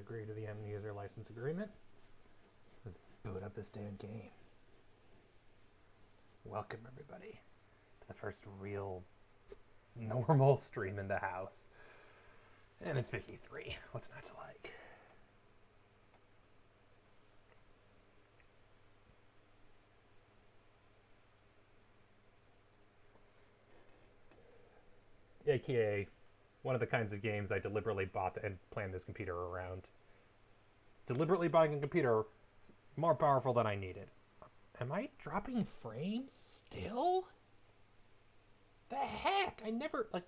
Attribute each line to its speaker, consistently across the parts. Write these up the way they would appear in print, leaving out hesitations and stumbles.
Speaker 1: agree to the end user license agreement. Let's boot up this damn game. Welcome, everybody, to the first real normal stream in the house. And it's Vicky 3. What's not to like? AKA one of the kinds of games I deliberately bought and planned this computer around. Deliberately buying a computer more powerful than I needed. Am I dropping frames still? The heck? I never, like,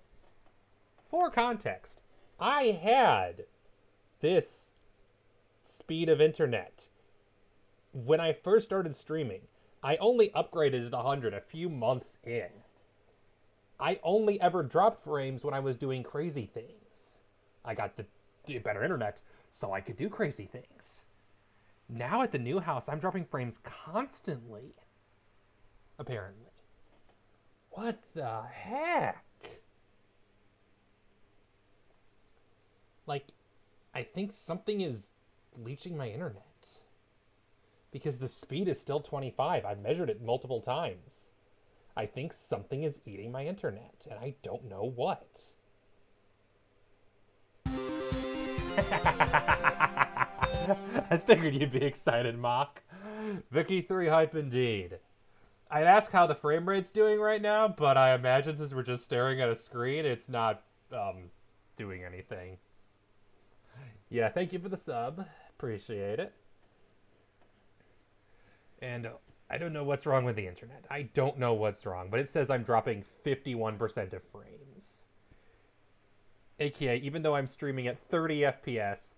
Speaker 1: for context, I had this speed of internet when I first started streaming. I only upgraded to 100 a few months in. I only ever dropped frames when I was doing crazy things. I got the better internet, so I could do crazy things. Now at the new house, I'm dropping frames constantly. Apparently. What the heck? Like, I think something is leeching my internet. Because the speed is still 25. I've measured it multiple times. I think something is eating my internet, and I don't know what. I figured you'd be excited, Mock. Vicky 3 hype indeed. I'd ask how the frame rate's doing right now, but I imagine since we're just staring at a screen, it's not doing anything. Yeah, thank you for the sub. Appreciate it. And I don't know what's wrong with the internet. I don't know what's wrong, but it says I'm dropping 51% of frames. AKA, even though I'm streaming at 30 FPS,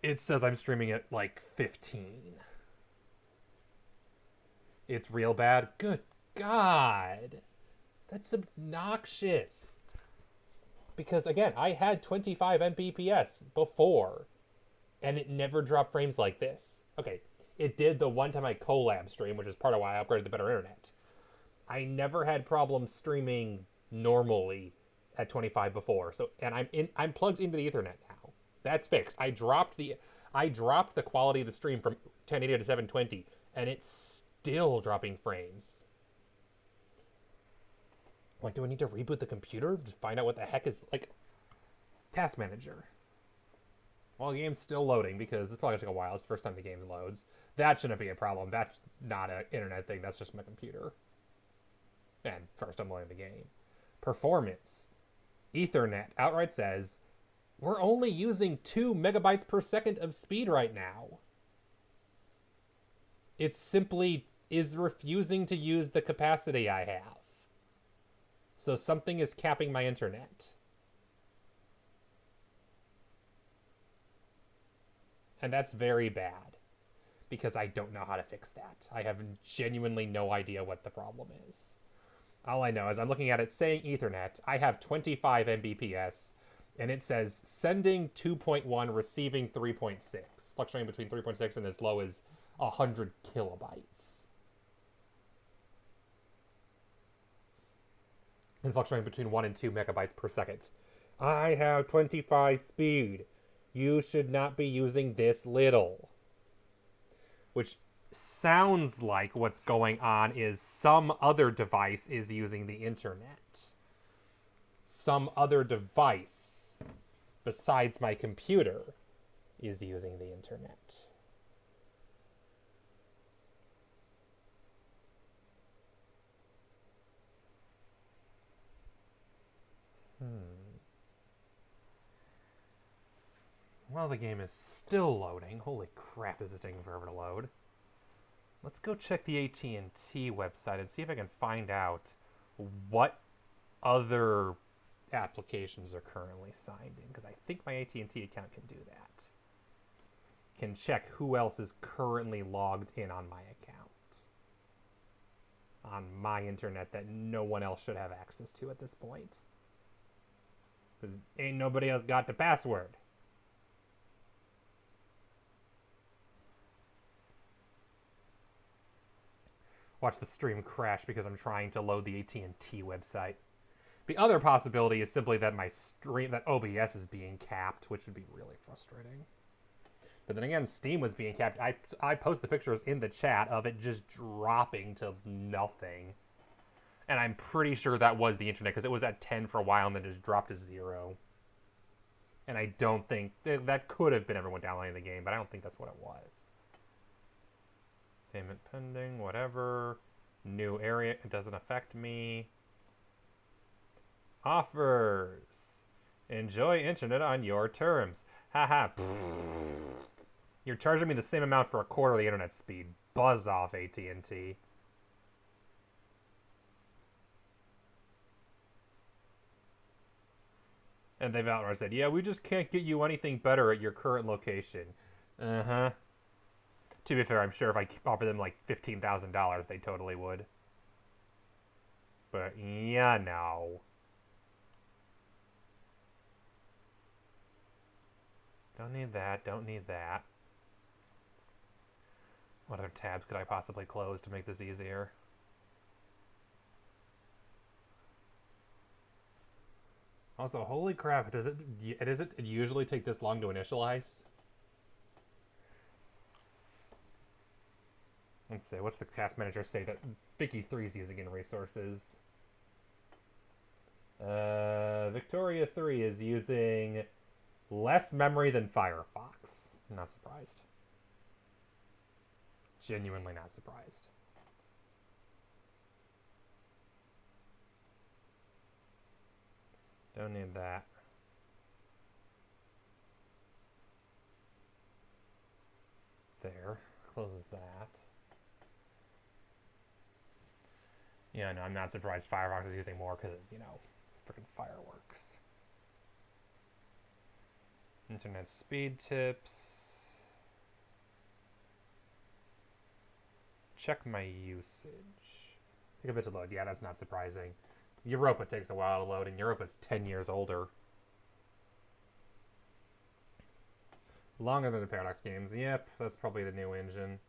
Speaker 1: it says I'm streaming at like 15. It's real bad? Good God. That's obnoxious. Because again, I had 25 Mbps before, and it never dropped frames like this. Okay, it did the one time I collab stream, which is part of why I upgraded the better internet. I never had problems streaming normally at 25 before. So, and I'm plugged into the Ethernet now. That's fixed. I dropped the quality of the stream from 1080 to 720, and it's still dropping frames. Like, do I need to reboot the computer to find out what the heck is, like, Task Manager? Well, the game's still loading because it's probably going to take a while. It's the first time the game loads. That shouldn't be a problem. That's not an internet thing. That's just my computer. And first I'm loading the game. Performance. Ethernet outright says, we're only using 2 megabytes per second of speed right now. It simply is refusing to use the capacity I have. So something is capping my internet. And that's very bad. Because I don't know how to fix that. I have genuinely no idea what the problem is. All I know is I'm looking at it saying Ethernet. I have 25 Mbps. And it says sending 2.1, receiving 3.6. Fluctuating between 3.6 and as low as 100 kilobytes. And fluctuating between 1 and 2 megabytes per second. I have 25 speed. You should not be using this little. Which sounds like what's going on is some other device is using the internet. Some other device besides my computer is using the internet. Well, the game is still loading. Holy crap, this is taking forever to load. Let's go check the AT&T website and see if I can find out what other applications are currently signed in, because I think my AT&T account can do that. Can check who else is currently logged in on my account. On my internet that no one else should have access to at this point. Because ain't nobody else got the password. Watch the stream crash because I'm trying to load the AT&T website. The other possibility is simply that my stream, that OBS is being capped, which would be really frustrating. But then again, Steam was being capped. I posted the pictures in the chat of it just dropping to nothing. And I'm pretty sure that was the internet, because it was at 10 for a while and then just dropped to 0. And I don't think... That could have been everyone downloading the game, but I don't think that's what it was. Payment pending, whatever. New area, it doesn't affect me. Offers. Enjoy internet on your terms. Haha. You're charging me the same amount for a quarter of the internet speed. Buzz off, AT&T. And they've outright said, yeah, we just can't get you anything better at your current location. Uh-huh. To be fair, I'm sure if I offer them like $15,000, they totally would. But, yeah, no. Don't need that, don't need that. What other tabs could I possibly close to make this easier? Also, holy crap, does it usually take this long to initialize? Let's see, what's the task manager say that Vicky 3's using in resources? Victoria 3 is using less memory than Firefox. Not surprised. Genuinely not surprised. Don't need that. There. Closes that. Yeah, no, I'm not surprised Firefox is using more because, you know, freaking fireworks. Internet speed tips. Check my usage. Take a bit to load. Yeah, that's not surprising. Europa takes a while to load, and Europa's 10 years older. Longer than the Paradox games. Yep, that's probably the new engine.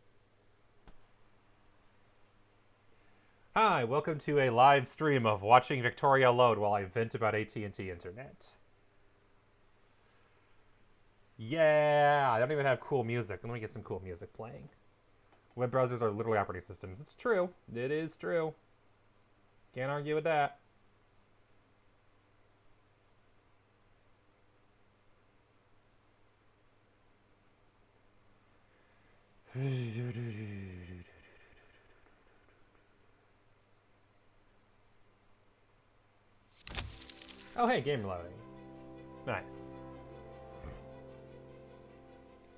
Speaker 1: Hi, welcome to a live stream of watching Victoria load while I vent about AT&T Internet. Yeah, I don't even have cool music. Let me get some cool music playing. Web browsers are literally operating systems. It's true. It is true. Can't argue with that. Oh, hey, game loading. Nice.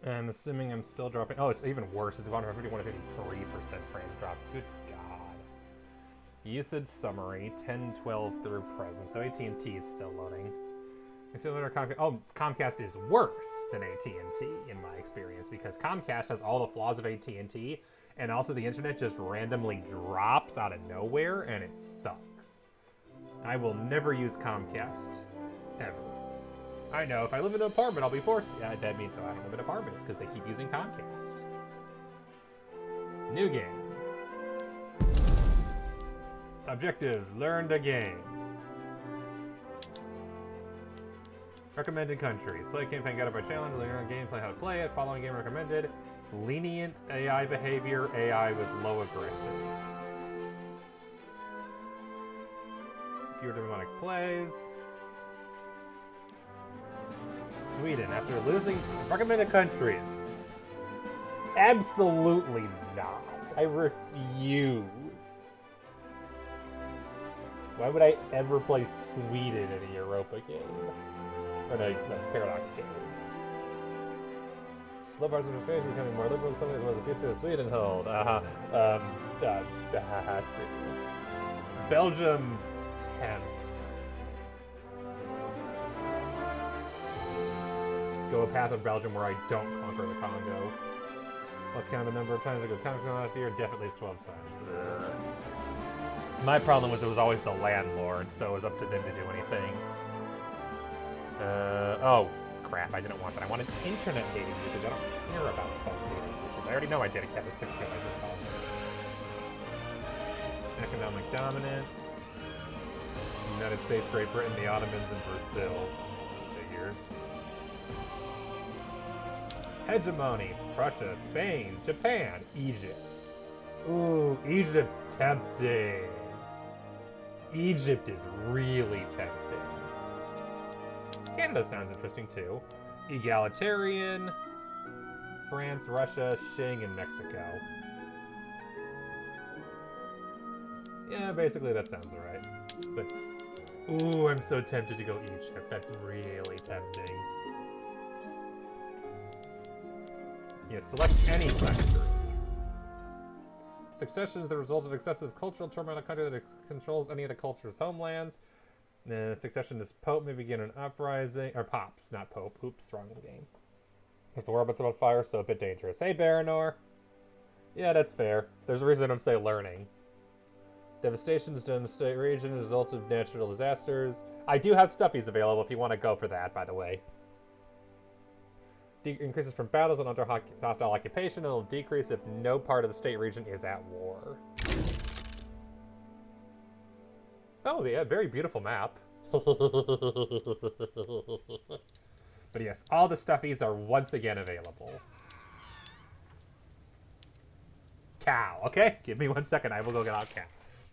Speaker 1: I'm assuming I'm still dropping. Oh, it's even worse. It's 151 to 53% frames drop. Good God. Usage summary 1012 through present. So AT&T is still loading. I feel better. Comcast is worse than AT&T in my experience because Comcast has all the flaws of AT&T, and also the internet just randomly drops out of nowhere, and it sucks. I will never use Comcast ever. I know, if I live in an apartment, I'll be forced. Yeah, that means I live in apartments because they keep using Comcast. New game. Objectives: learn the game. Recommended countries. Play campaign guided by challenge. Learn gameplay, how to play it. Following game recommended. Lenient AI behavior. AI with low aggression. Fewer demonic plays. Sweden, after losing recommended countries. Absolutely not. I refuse. Why would I ever play Sweden in a Europa game? Or no, Paradox game. Slow parts of administration becoming more liberal. Some of these was the future of Sweden hold. Belgium's tempt. Go a path of Belgium where I don't conquer the Congo. Let's count the number of times I go conquer last year. Definitely it's 12 times. My problem was it was always the landlord, so it was up to them to do anything. Oh, crap, I didn't want that. I wanted internet data usage. I don't care about phone data usage. I already know my data cap is 6 gigabytes. Economic dominance. United States, Great Britain, the Ottomans, and Brazil. Figures. Hegemony, Prussia, Spain, Japan, Egypt. Ooh, Egypt's tempting. Egypt is really tempting. Canada sounds interesting too. Egalitarian, France, Russia, Qing, and Mexico. Yeah, basically that sounds alright. But, ooh, I'm so tempted to go Egypt. That's really tempting. Yeah, select any country. Succession is the result of excessive cultural turmoil in a country that controls any of the culture's homelands. Succession is Pope may begin an uprising. Or Pops, not Pope. Oops, wrong game. There's a whereabouts about fire, so a bit dangerous. Hey, Baranor. Yeah, that's fair. There's a reason I don't say learning. Devastations done in the state region as a result of natural disasters. I do have stuffies available if you want to go for that, by the way. Increases from battles and under hostile occupation. It'll decrease if no part of the state region is at war. Oh, yeah, very beautiful map. But yes, all the stuffies are once again available. Cow, okay? Give me 1 second, I will go get out cow.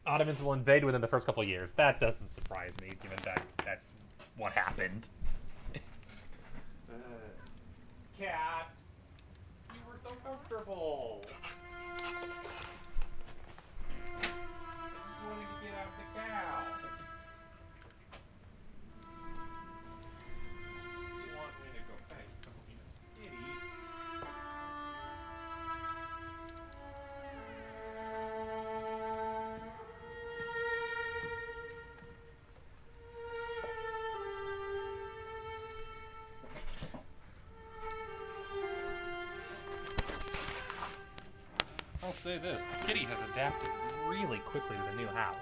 Speaker 1: Ottomans will invade within the first couple of years. That doesn't surprise me, given that that's what happened. Cat, you were so comfortable. You wanted to get out the cow. You want me to go fetch something, kitty? I'll say this, the kitty has adapted really quickly to the new house.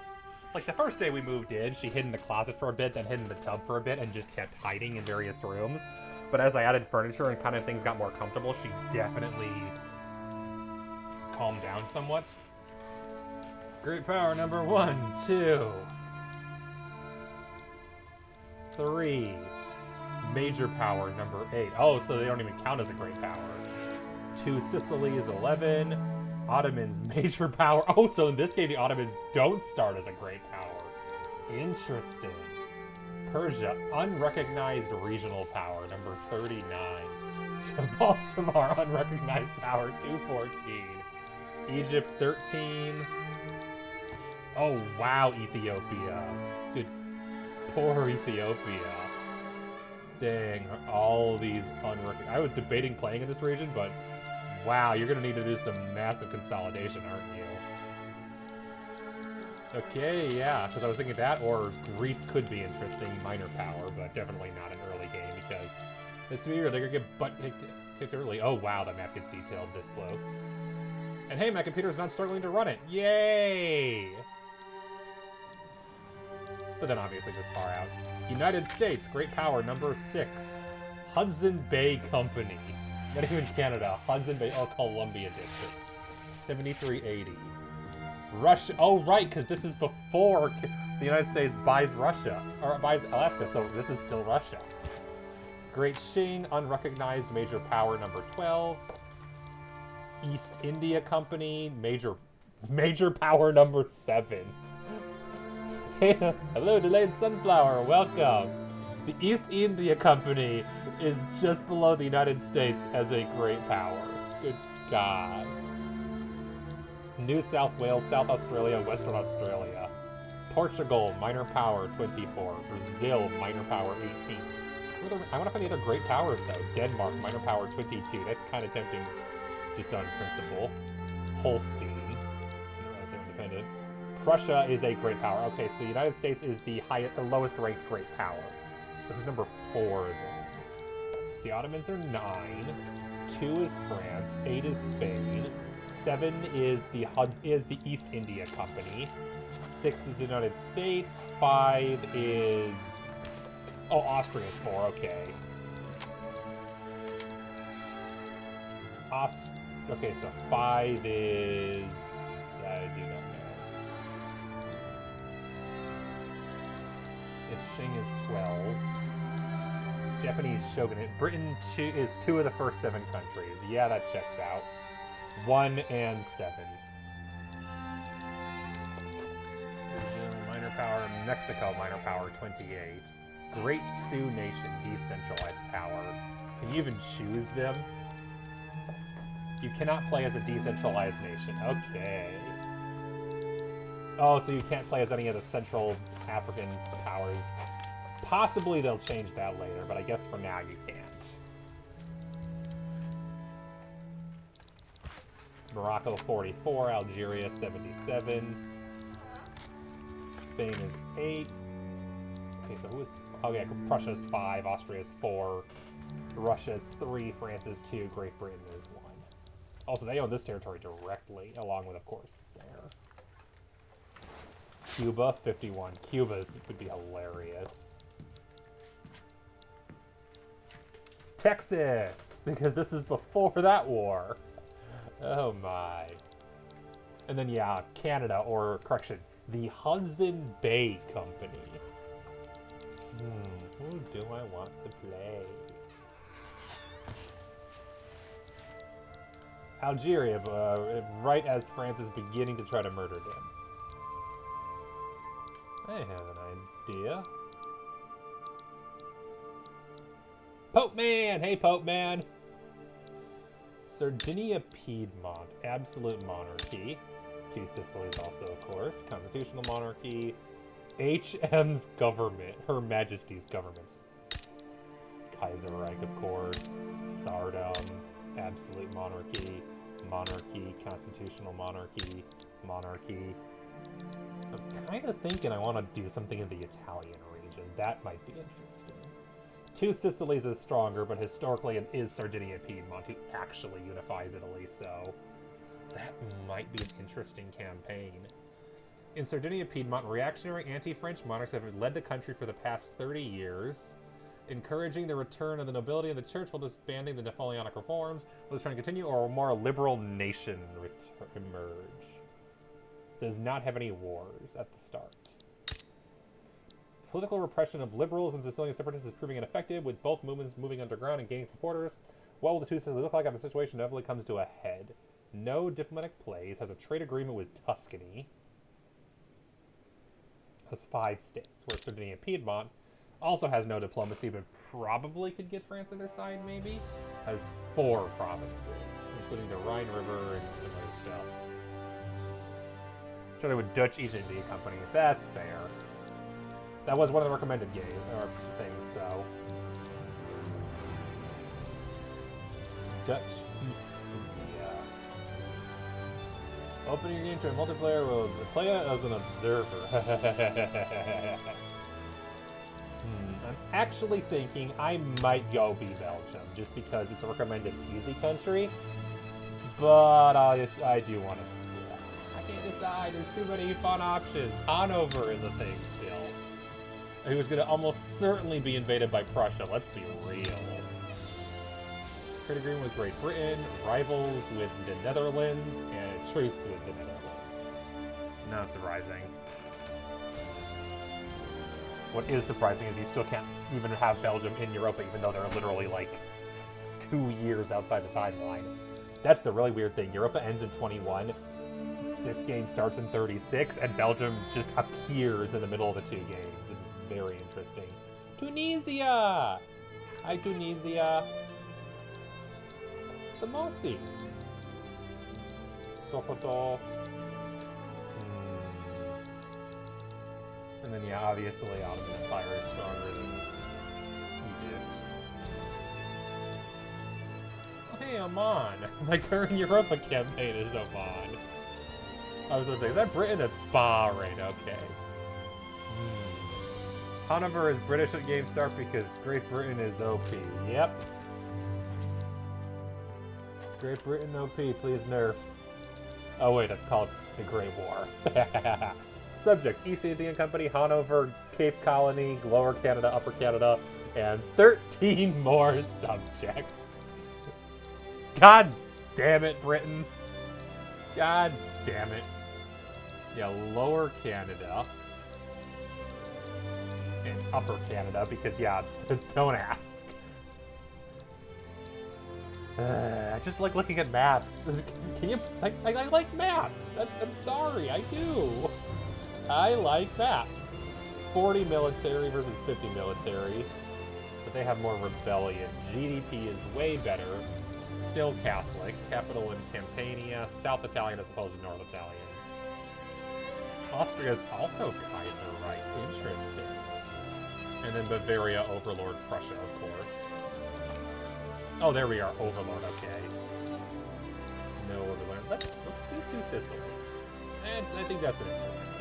Speaker 1: Like, the first day we moved in, she hid in the closet for a bit, then hid in the tub for a bit, and just kept hiding in various rooms. But as I added furniture and kind of things got more comfortable, she definitely calmed down somewhat. Great power number 1, 2, 3. Major power number 8. Oh, so they don't even count as a great power. 2 Sicilies, 11. Ottomans, major power. Oh, so in this game, the Ottomans don't start as a great power. Interesting. Persia, unrecognized regional power, number 39. Baltimore, unrecognized power, 214. Egypt, 13. Oh, wow, Ethiopia. Good. Poor Ethiopia. Dang, all these unrecognized. I was debating playing in this region, but wow, you're going to need to do some massive consolidation, aren't you? Okay, yeah, because I was thinking that, or Greece could be interesting, minor power, but definitely not an early game, because it's to be real, they're going to get butt kicked early. Oh, wow, the map gets detailed this close. And hey, my computer's not struggling to run it. Yay! But then obviously this far out. United States, great power, number 6. Hudson Bay Company. Not even Canada. Hudson Bay, oh, Columbia District. 7380. Russia, oh right, because this is before the United States buys Russia, or buys Alaska, so this is still Russia. Great Qing, unrecognized major power, number 12. East India Company, major power, number 7. Hello, delayed sunflower, welcome. The East India Company is just below the United States as a great power. Good God. New South Wales, South Australia, Western Australia. Portugal, minor power, 24. Brazil, minor power, 18. I want to find the other great powers, though. Denmark, minor power, 22. That's kind of tempting, just on principle. Holstein. I didn't realize they're independent. Prussia is a great power. Okay, so the United States is the lowest ranked great power. So who's number 4 then? So the Ottomans are 9. 2 is France. 8 is Spain. 7 is the East India Company. 6 is the United States. 5 is... Oh, Austria is 4, okay. Okay, so 5 is... I do not know. If Qing is 12. Japanese shogunate. Britain is 2 of the first 7 countries. Yeah, that checks out. 1 and 7. Brazil, minor power. Mexico, minor power, 28. Great Sioux Nation, decentralized power. Can you even choose them? You cannot play as a decentralized nation. Okay. Oh, so you can't play as any of the Central African powers. Possibly they'll change that later, but I guess for now you can't. Morocco 44, Algeria 77. Spain is 8. Okay, so who is... Oh yeah, Prussia's 5, Austria's 4, Russia's 3, France is 2, Great Britain is 1. Also, they own this territory directly, along with, of course, there. Cuba, 51. Cuba would be hilarious. Texas! Because this is before that war. Oh my. And then, yeah, Canada, or, correction, the Hudson Bay Company. Who do I want to play? Algeria, right as France is beginning to try to murder them. I have an idea. Pope Man! Hey, Pope Man! Sardinia Piedmont, absolute monarchy. 2 Sicilies also, of course. Constitutional monarchy. HM's government, Her Majesty's governments. Kaiserreich, of course. Tsardom, absolute monarchy. Monarchy, constitutional monarchy. Monarchy. I'm kind of thinking I want to do something in the Italian region. That might be interesting. 2 Sicilies is stronger, but historically it is Sardinia Piedmont who actually unifies Italy, so that might be an interesting campaign. In Sardinia Piedmont, reactionary anti-French monarchs have led the country for the past 30 years, encouraging the return of the nobility of the church while disbanding the Napoleonic reforms. Will this trend continue, or a more liberal nation emerge? Does not have any wars at the start. Political repression of liberals and Sicilian separatists is proving ineffective, with both movements moving underground and gaining supporters. What will the 2 Sicilies look like after the situation inevitably comes to a head? No diplomatic plays, has a trade agreement with Tuscany. Has 5 states, where Sardinia Piedmont also has no diplomacy, but probably could get France on their side, maybe? Has 4 provinces, including the Rhine River and some other stuff. Started with Dutch East India Company. That's fair. That was one of the recommended games or things, so. Dutch East India. Opening your game to a multiplayer will play it as an observer. I'm actually thinking I might go be Belgium, just because it's a recommended easy country. But I do want to. I can't decide. There's too many fun options. Hanover is a thing still. Who's going to almost certainly be invaded by Prussia. Let's be real. Trade agreement with Great Britain, rivals with the Netherlands, and a truce with the Netherlands. Not surprising. What is surprising is you still can't even have Belgium in Europa, even though they're literally like 2 years outside the timeline. That's the really weird thing. Europa ends in 21. This game starts in 36, and Belgium just appears in the middle of the 2 games. It's very interesting. Tunisia! Hi, Tunisia. The Mosi. Sokoto. And then, yeah, obviously, Ottoman Empire is stronger than Egypt. Oh, hey, Oman. My current Europa campaign is Oman. I was going to say, is that Britain? That's Bahrain. Okay. Hanover is British at game start because Great Britain is OP. Yep. Great Britain OP, please nerf. Oh wait, that's called the Great War. Subject, East Indian Company, Hanover, Cape Colony, Lower Canada, Upper Canada, and 13 more subjects. God damn it, Britain. God damn it. Yeah, Lower Canada. And Upper Canada, because yeah, don't ask. I just like looking at maps. Can you? I like maps. I'm sorry, I do. I like maps. 40 military versus 50 military, but they have more rebellion. GDP is way better. Still Catholic. Capital in Campania. South Italian as opposed to North Italian. Austria's also Kaiserreich. Interesting. And then Bavaria, Overlord, Prussia, of course. Oh, there we are. Overlord, okay. No Overlord. Let's do 2 Sicilies. And I think that's an interesting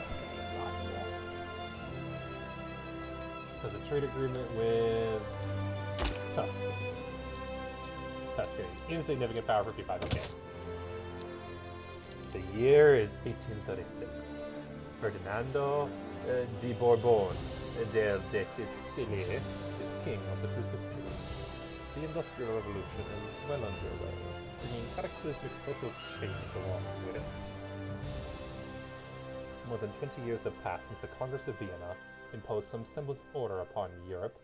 Speaker 1: possible. There's a trade agreement with Tuscany. Tuscany. Insignificant power, 55, okay. The year is 1836. Ferdinando di Bourbon del de Sicily is king of the 2 Sicilies. The Industrial Revolution is well underway, bringing cataclysmic social change along with it. More than 20 years have passed since the Congress of Vienna imposed some semblance of order upon Europe,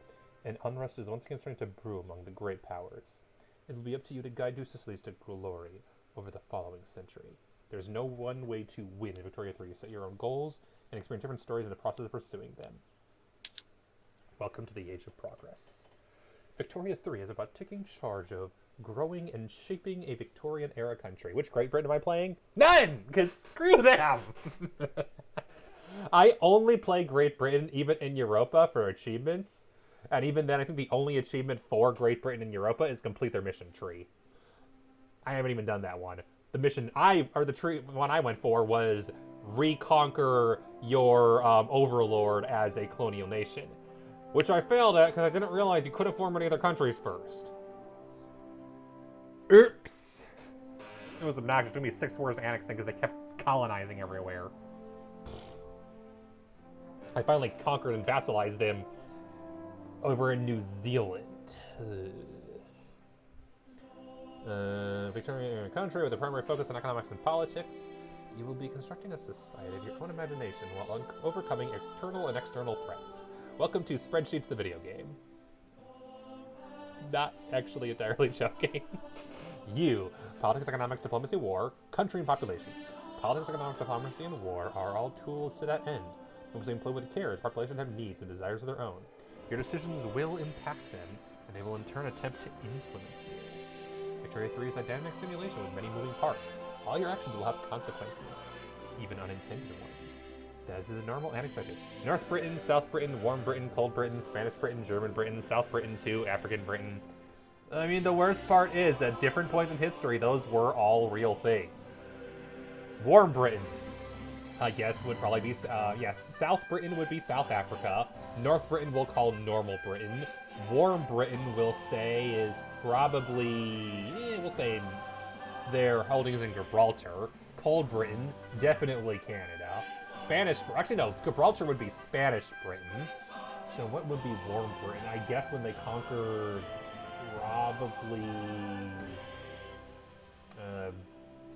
Speaker 1: and unrest is once again starting to brew among the great powers. It will be up to you to guide 2 Sicilies to glory over the following century. There's no one way to win in Victoria 3. Set your own goals and experience different stories in the process of pursuing them. Welcome to the Age of Progress. Victoria 3 is about taking charge of growing and shaping a Victorian-era country. Which Great Britain am I playing? None! Because screw them! I only play Great Britain even in Europa for achievements. And even then, I think the only achievement for Great Britain in Europa is complete their mission tree. I haven't even done that one. The mission the one I went for was reconquer your overlord as a colonial nation. Which I failed at because I didn't realize you couldn't form any other countries first. Oops. It was obnoxious. It took me 6 wars to annex them because they kept colonizing everywhere. I finally conquered and vassalized them over in New Zealand. Victorian country with a primary focus on economics and politics. You will be constructing a society of your own imagination while overcoming internal and external threats. Welcome to Spreadsheets, the video game. Not actually entirely joking. You. Politics, economics, diplomacy, war, country, and population. Politics, economics, diplomacy, and war are all tools to that end. You must employ with care as populations have needs and desires of their own. Your decisions will impact them, and they will in turn attempt to influence you. Victoria 3 is a dynamic simulation with many moving parts. All your actions will have consequences, even unintended ones. As is normal and expected. North Britain, South Britain, Warm Britain, Cold Britain, Spanish Britain, German Britain, South Britain 2, African Britain. I mean, the worst part is that at different points in history, those were all real things. Warm Britain, I guess, would probably be, yes, South Britain would be South Africa. North Britain we'll call normal Britain. Warm Britain we'll say is probably, we'll say their holdings in Gibraltar. Cold Britain, definitely Canada. Spanish, actually no, Gibraltar would be Spanish Britain. So what would be Warm Britain? I guess when they conquered probably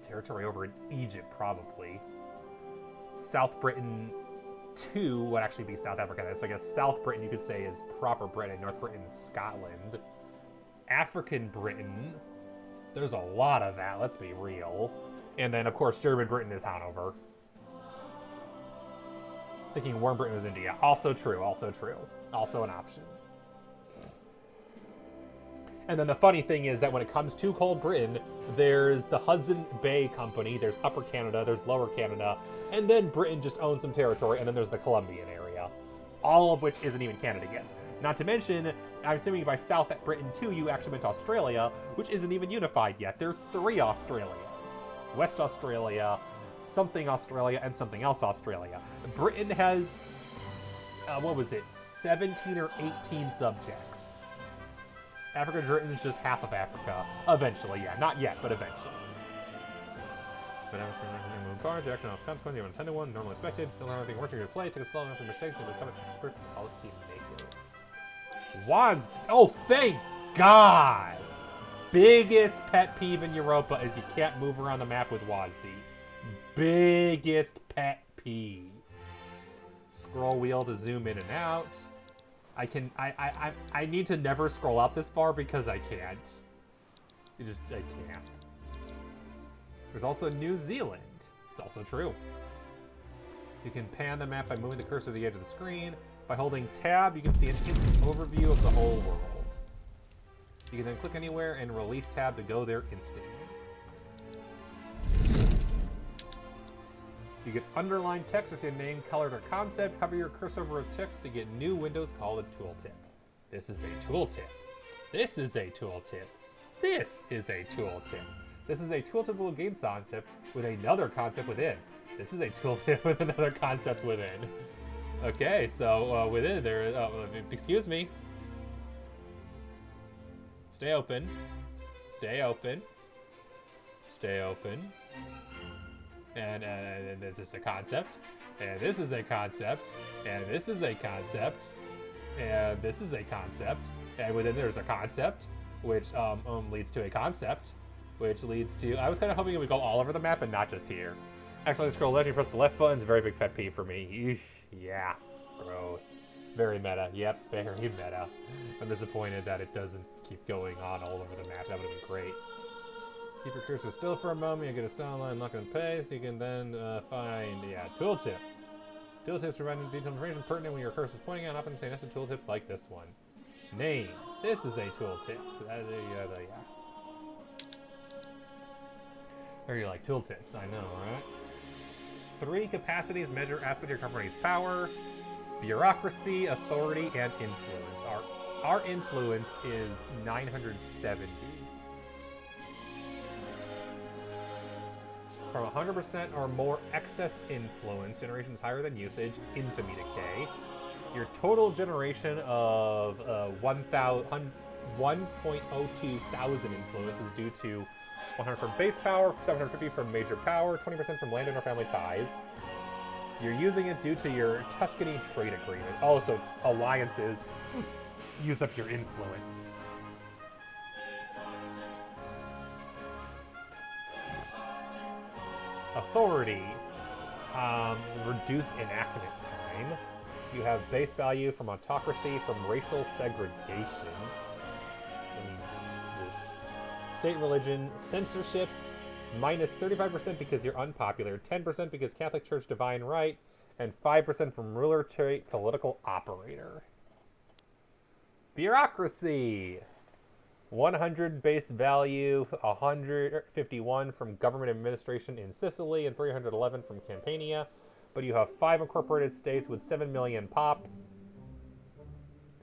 Speaker 1: territory over in Egypt, probably. South Britain 2 would actually be South Africa. So I guess South Britain you could say is proper Britain, North Britain is Scotland. African Britain, there's a lot of that, let's be real. And then of course German Britain is Hanover. Thinking Warm Britain was India. Also true, also true. Also an option. And then the funny thing is that when it comes to Cold Britain, there's the Hudson Bay Company, there's Upper Canada, there's Lower Canada, and then Britain just owns some territory, and then there's the Columbian area. All of which isn't even Canada yet. Not to mention, I'm assuming by South Britain too, you actually meant Australia, which isn't even unified yet. There's 3 Australias. West Australia, something Australia, and something else Australia. Britain has, 17 or 18 subjects. African Britain is just half of Africa. Eventually, yeah. Not yet, but eventually. But move forward, the action of consequence, you intended one, normally expected. Don't learn anything worse you're going to play, take it slow enough for mistakes, and become an expert policy maker. Oh, thank God! Biggest pet peeve in Europa is you can't move around the map with WASD. Biggest pet peeve. Scroll wheel to zoom in and out. I need to never scroll out this far because I can't. I can't. There's also New Zealand. It's also true. You can pan the map by moving the cursor to the edge of the screen. By holding tab, you can see an instant overview of the whole world. You can then click anywhere and release tab to go there instantly. You get underlined text or see a name, colored, or concept. Hover your cursor over a text to get new windows called a tooltip. This is a tooltip. This is a tooltip. This is a tooltip. This is a tooltip game concept with another concept within. This is a tooltip with another concept within. Okay, so within there, excuse me. Stay open. Stay open. Stay open. And this is a concept. And this is a concept. And this is a concept. And this is a concept. And within there's a concept, which leads to a concept, which leads to... I was kind of hoping it would go all over the map and not just here. Accidentally scroll left, you press the left button. It's a very big pet peeve for me. Eesh, yeah, gross. Very meta. Yep, very meta. I'm disappointed that it doesn't keep going on all over the map. That would have been great. Keep your cursor still for a moment. You get a sound line, lock and paste. You can then find, tooltip. Tooltips provide detailed information pertinent when your cursor is pointing out. Often contain nested tooltips like this one. Names. This is a tooltip. There you like tooltips. I know, right? 3 capacities measure aspect of your company's power: bureaucracy, authority, and influence. Our influence is 970. From 100% or more excess influence, generation is higher than usage, infamy decay. Your total generation of 1.02 thousand influence is due to 100 from base power, 750 from major power, 20% from landowner family ties. You're using it due to your Tuscany trade agreement. Oh, so alliances use up your influence. Authority. Reduced enactment time. You have base value from autocracy, from racial segregation. State religion, censorship, minus 35% because you're unpopular, 10% because Catholic Church divine right, and 5% from ruler, trait, political operator. Bureaucracy. 100 base value, 151 from government administration in Sicily, and 311 from Campania. But you have 5 incorporated states with 7 million pops.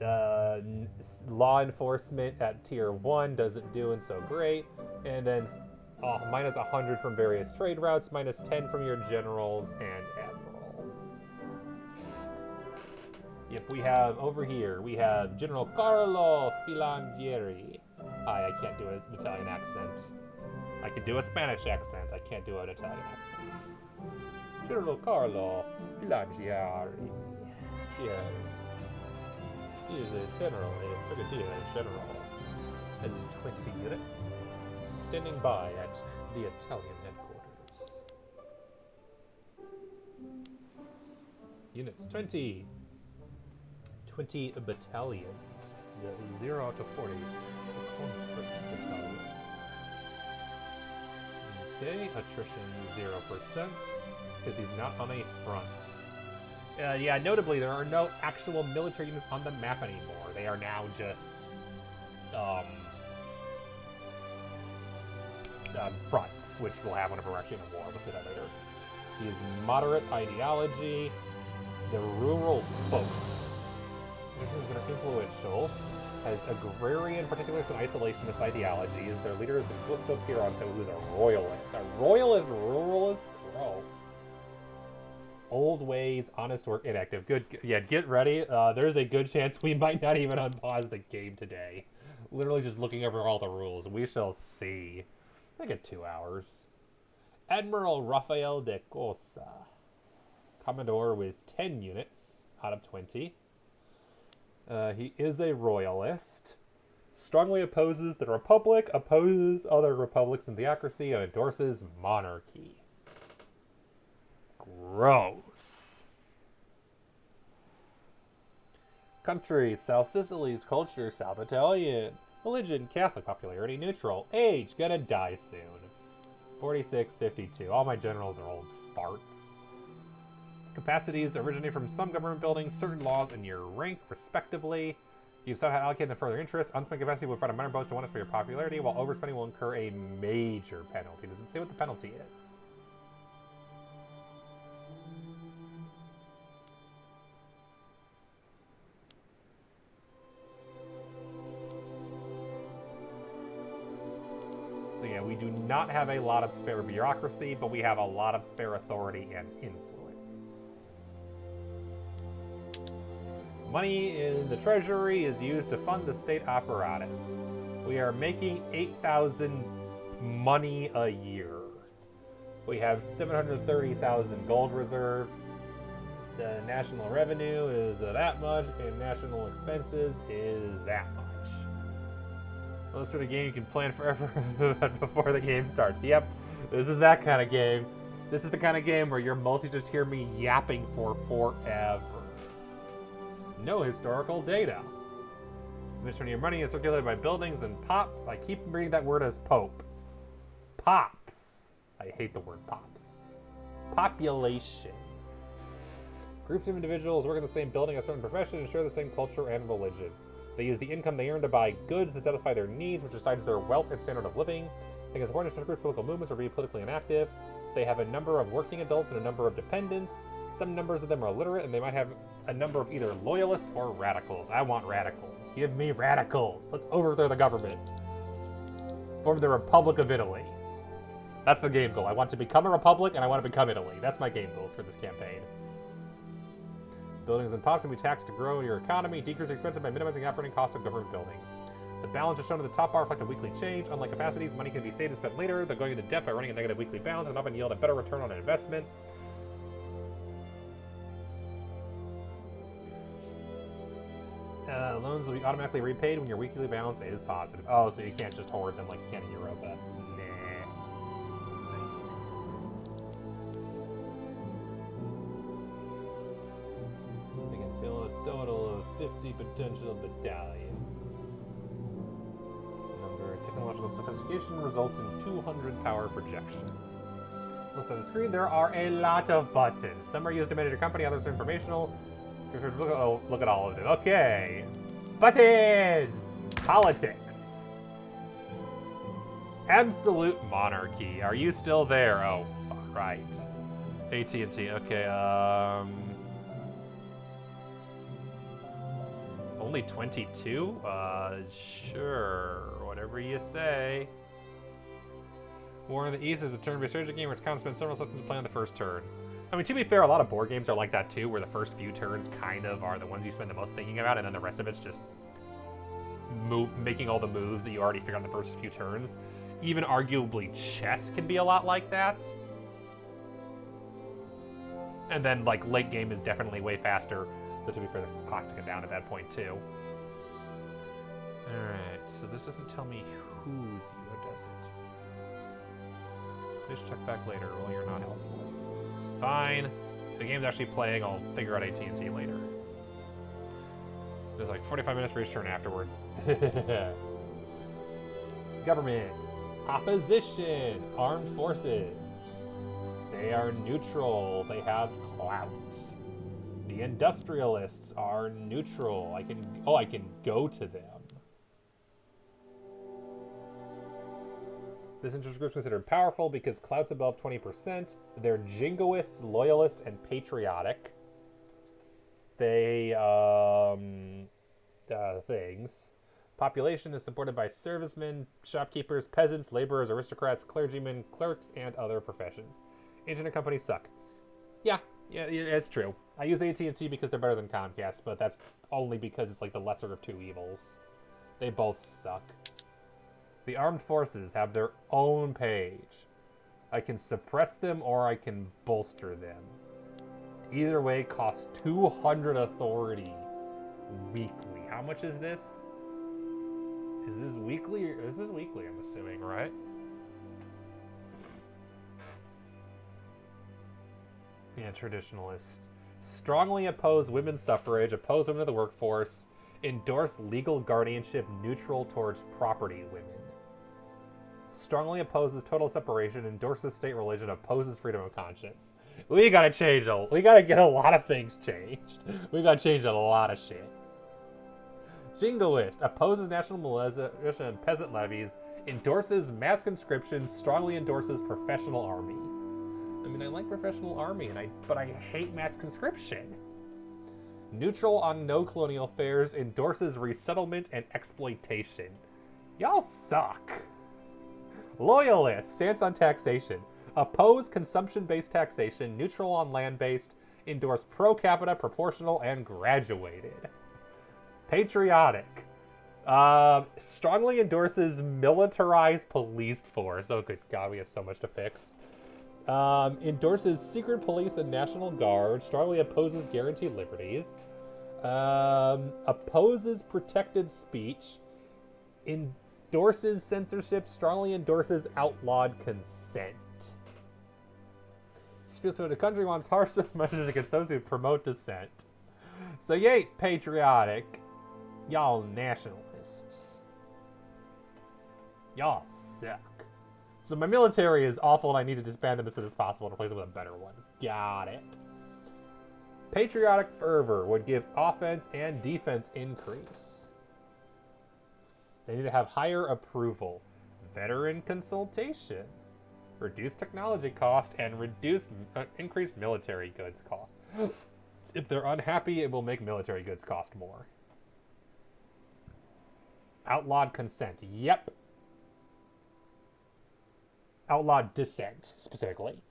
Speaker 1: Law enforcement at tier 1 doesn't doing so great. And then minus 100 from various trade routes, minus 10 from your generals and admiral. Yep, we have over here, we have General Carlo Filangieri. Hi, I can't do an Italian accent. I can do a Spanish accent. I can't do an Italian accent. General Carlo Filangieri. Yeah. He is a general, a brigadier general. Has 20 units. Standing by at the Italian headquarters. Units 20. 20 battalions. 0 to 40 conscript battalions. Okay, attrition 0%, because he's not on a front. Yeah, notably, there are no actual military units on the map anymore. They are now just fronts, which we'll have whenever we're actually in a war. We'll see that later. He is moderate ideology. The rural folk. This is influential. Has agrarian, particularist, and isolationist ideologies. Their leader is Gusto Pironto, who's a royalist. A royalist, ruralist? Gross. Old ways, honest work, inactive. Good. Yeah, get ready. There's a good chance we might not even unpause the game today. Literally just looking over all the rules. We shall see. I get 2 hours. Admiral Rafael de Cosa. Commodore with 10 units out of 20. He is a royalist. Strongly opposes the Republic, opposes other republics and theocracy, and endorses monarchy. Gross. Country, South Sicily's culture, South Italian. Religion, Catholic. Popularity, neutral. Age, gonna die soon. 46, 52. All my generals are old farts. Capacities originate from some government buildings, certain laws, and your rank, respectively. You've somehow allocated them further interest. Unspent capacity will find a minor bonus to 1 for your popularity, while overspending will incur a major penalty. Does it say what the penalty is? So yeah, we do not have a lot of spare bureaucracy, but we have a lot of spare authority and influence. Money in the treasury is used to fund the state apparatus. We are making 8,000 money a year. We have 730,000 gold reserves. The national revenue is that much, and national expenses is that much. Well, this sort of game you can plan forever before the game starts. Yep, this is that kind of game. This is the kind of game where you're mostly just hear me yapping for forever. No historical data. Administering your money is circulated by buildings and pops. I keep reading that word as Pope. Pops. I hate the word pops. Population. Groups of individuals work in the same building, a certain profession, and share the same culture and religion. They use the income they earn to buy goods to satisfy their needs, which decides their wealth and standard of living. They can support and group political movements or be politically inactive. They have a number of working adults and a number of dependents. Some numbers of them are illiterate, and they might have a number of either loyalists or radicals. I want radicals. Give me radicals. Let's overthrow the government. Form the Republic of Italy. That's the game goal. I want to become a republic, and I want to become Italy. That's my game goals for this campaign. Buildings and pops can be taxed to grow your economy, decrease expenses by minimizing the operating cost of government buildings. The balance is shown at the top bar reflect a weekly change. Unlike capacities, money can be saved and spent later. They're going into debt by running a negative weekly balance and often yield a better return on an investment. Loans will be automatically repaid when your weekly balance is positive. Oh, so you can't just hoard them like you can in Europa. Nah. They can fill a total of 50 potential battalions. Number of technological sophistication results in 200 power projection. Looks on the screen, there are a lot of buttons. Some are used to manage your company, others are informational. Look at all of them. Okay. Buttons! Politics. Absolute monarchy. Are you still there? Oh, right. AT&T. Okay, only 22? Sure. Whatever you say. War in the East is a turn-based strategy game where it's spend several seconds to play on the first turn. I mean, to be fair, a lot of board games are like that too, where the first few turns kind of are the ones you spend the most thinking about, and then the rest of it's just making all the moves that you already figured out in the first few turns. Even arguably chess can be a lot like that. And then, like, late game is definitely way faster, but to be fair, the clock's ticking down at that point too. Alright, so this doesn't tell me who's you, does it? Please check back later. Well, you're not helpful. Fine. If the game's actually playing, I'll figure out AT&T later. There's like 45 minutes for each turn afterwards. Government. Opposition. Armed forces. They are neutral. They have clout. The industrialists are neutral. I can go to them. This interest group is considered powerful because clout's above 20%. They're jingoists, loyalist, and patriotic. They, things. Population is supported by servicemen, shopkeepers, peasants, laborers, aristocrats, clergymen, clerks, and other professions. Internet companies suck. Yeah, it's true. I use AT&T because they're better than Comcast, but that's only because it's like the lesser of two evils. They both suck. The armed forces have their own page. I can suppress them or I can bolster them. Either way costs 200 authority weekly. How much is this? Is this weekly? This is weekly, I'm assuming, right? Yeah, traditionalist. Strongly oppose women's suffrage, oppose women to the workforce, Endorse legal guardianship neutral towards property women. Strongly opposes total separation, endorses state religion, opposes freedom of conscience. We gotta change we gotta get a lot of things changed. We gotta change a lot of shit. Jingoist opposes national militia and peasant levies, endorses mass conscription, strongly endorses professional army. I mean, I like professional army, but I hate mass conscription. Neutral on no colonial affairs, endorses resettlement and exploitation. Y'all suck. Loyalist, stance on taxation. Oppose consumption-based taxation, neutral on land-based, endorse pro capita, proportional, and graduated. Patriotic. Strongly endorses militarized police force. Oh, good God, we have so much to fix. Endorses secret police and National Guard. Strongly opposes guaranteed liberties. Opposes protected speech. Endorses censorship. Strongly endorses outlawed consent. So the country wants harsh measures against those who promote dissent. So yay, patriotic. Y'all nationalists. Y'all suck. So my military is awful and I need to disband them as soon as possible and replace it with a better one. Got it. Patriotic fervor would give offense and defense increase. They need to have higher approval. Veteran consultation. Reduce technology cost and increase military goods cost. If they're unhappy, it will make military goods cost more. Outlawed consent. Yep. Outlawed dissent, specifically.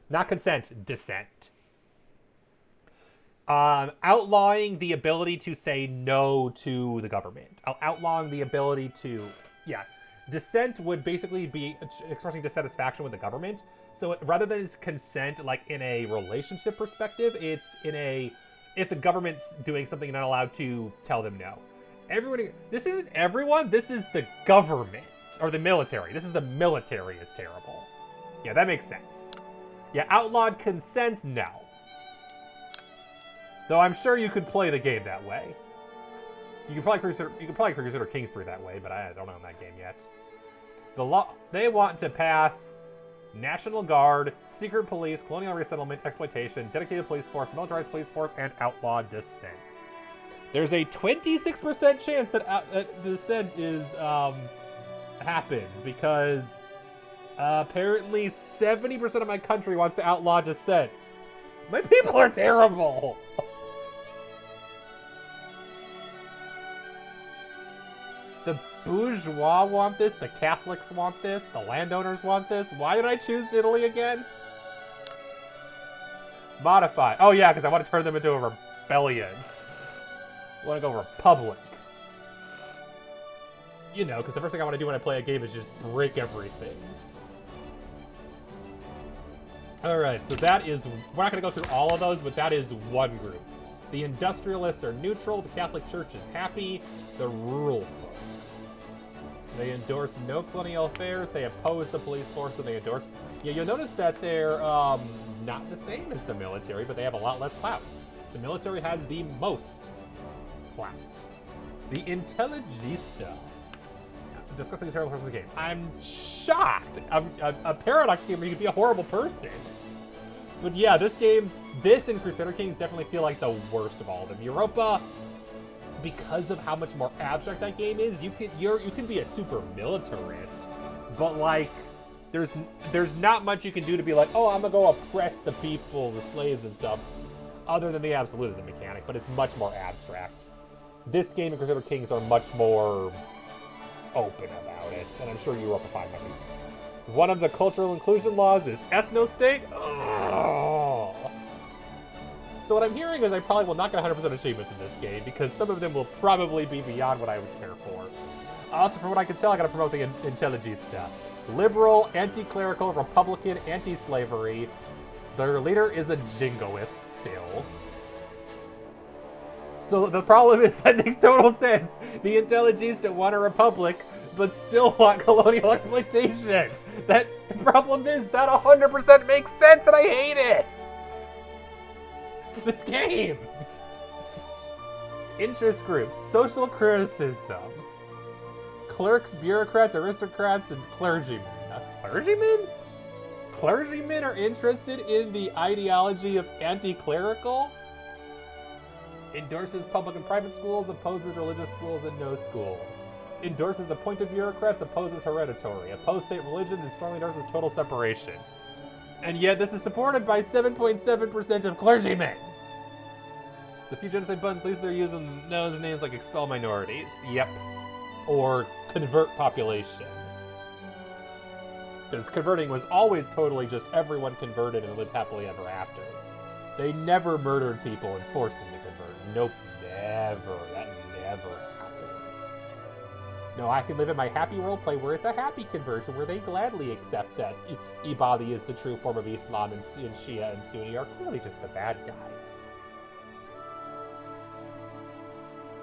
Speaker 1: Not consent, dissent. Outlawing the ability to say no to the government. Outlawing the ability to... Yeah. Dissent would basically be expressing dissatisfaction with the government. So rather than consent, like in a relationship perspective, it's in a... If the government's doing something, you're not allowed to tell them no. Everybody... This isn't everyone, this is the government. Or the military. This is the military is terrible. Yeah, that makes sense. Yeah, outlawed consent, no. Though I'm sure you could play the game that way. You could probably consider Kings 3 that way, but I don't own that game yet. They want to pass National Guard, secret police, colonial resettlement, exploitation, dedicated police force, militarized police force, and outlawed dissent. There's a 26% chance that dissent is happens because apparently 70% of my country wants to outlaw dissent. My people are terrible. The bourgeois want this, the Catholics want this, the landowners want this. Why did I choose Italy again? Modify. Oh yeah, because I want to turn them into a rebellion. I want to go republic. You know, because the first thing I want to do when I play a game is just break everything. Alright, so that is... We're not going to go through all of those, but that is one group. The industrialists are neutral, the Catholic Church is happy, the rural folk. They endorse no colonial affairs, they oppose the police force, and they endorse... Yeah, you'll notice that they're not the same as the military, but they have a lot less clout. The military has the most clout. The intelligista. Discussing the terrible parts of the game. I'm shocked. A paradox game where you could be a horrible person. But yeah, this and Crusader Kings definitely feel like the worst of all of them. Europa, because of how much more abstract that game is, you can be a super militarist, but like, there's not much you can do to be like, oh, I'm gonna go oppress the people, the slaves and stuff, other than the absolutism mechanic, but it's much more abstract. This game and Crusader Kings are much more open about it, and I'm sure Europa 5 might be. One of the cultural inclusion laws is ethno-state. Oh. So what I'm hearing is I probably will not get 100% achievements in this game, because some of them will probably be beyond what I would care for. Also, from what I can tell, I gotta promote the intelligista. Liberal, anti-clerical, Republican, anti-slavery. Their leader is a jingoist still. So the problem is that makes total sense. The intelligista want a republic, but still want colonial exploitation. That problem is that 100% makes sense, and I hate it. This game. Interest groups, social criticism. Clerks, bureaucrats, aristocrats, and clergymen. Clergymen? Clergymen are interested in the ideology of anti-clerical? Endorses public and private schools, opposes religious schools and no schools. Endorses appointed bureaucrats, opposes hereditary. Opposes state religion, and strongly endorses total separation. And yet this is supported by 7.7% of clergymen. The few genocide buttons, at least they're using those names like expel minorities. Yep. Or convert population. Because converting was always totally just everyone converted and lived happily ever after. They never murdered people and forced them to convert. Nope, never. That never happens. No, I can live in my happy roleplay where it's a happy conversion, where they gladly accept that Ibadi is the true form of Islam and Shia and Sunni are clearly just the bad guys.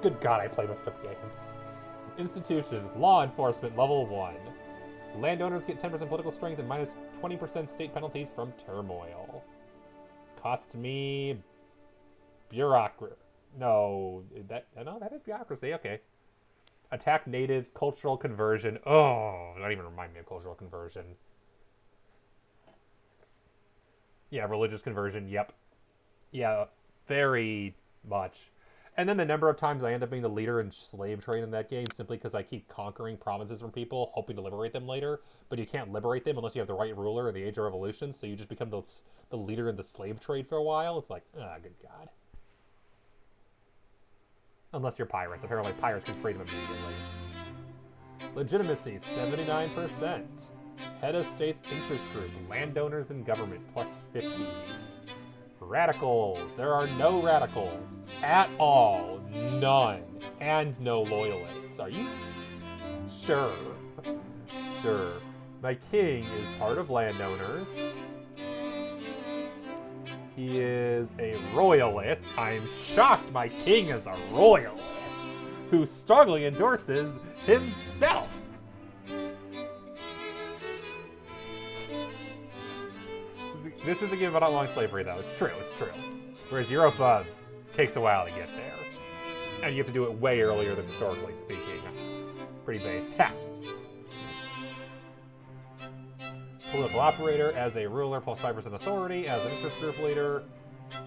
Speaker 1: Good God, I play most of games. Institutions, law enforcement, level 1. Landowners get 10% political strength and minus 20% state penalties from turmoil. Cost me bureaucracy. No, that is bureaucracy. Okay. Attack natives, cultural conversion. Oh, don't even remind me of cultural conversion. Yeah, religious conversion. Yep. Yeah, very much. And then the number of times I end up being the leader in slave trade in that game simply because I keep conquering provinces from people, hoping to liberate them later. But you can't liberate them unless you have the right ruler in the Age of Revolution, so you just become the leader in the slave trade for a while. It's like, good God. Unless you're pirates. Apparently pirates can free them immediately. Legitimacy, 79%. Head of state's interest group, landowners and government, plus 50. Radicals. There are no radicals at all. None. And no loyalists. Are you? Sure. Sure. My king is part of landowners. He is a royalist. I'm shocked my king is a royalist who strongly endorses himself. This is a game about long slavery, though. It's true, it's true. Whereas Europa takes a while to get there. And you have to do it way earlier than historically speaking. Pretty based. Ha! Political operator, as a ruler, plus 5% authority. As an interest group leader,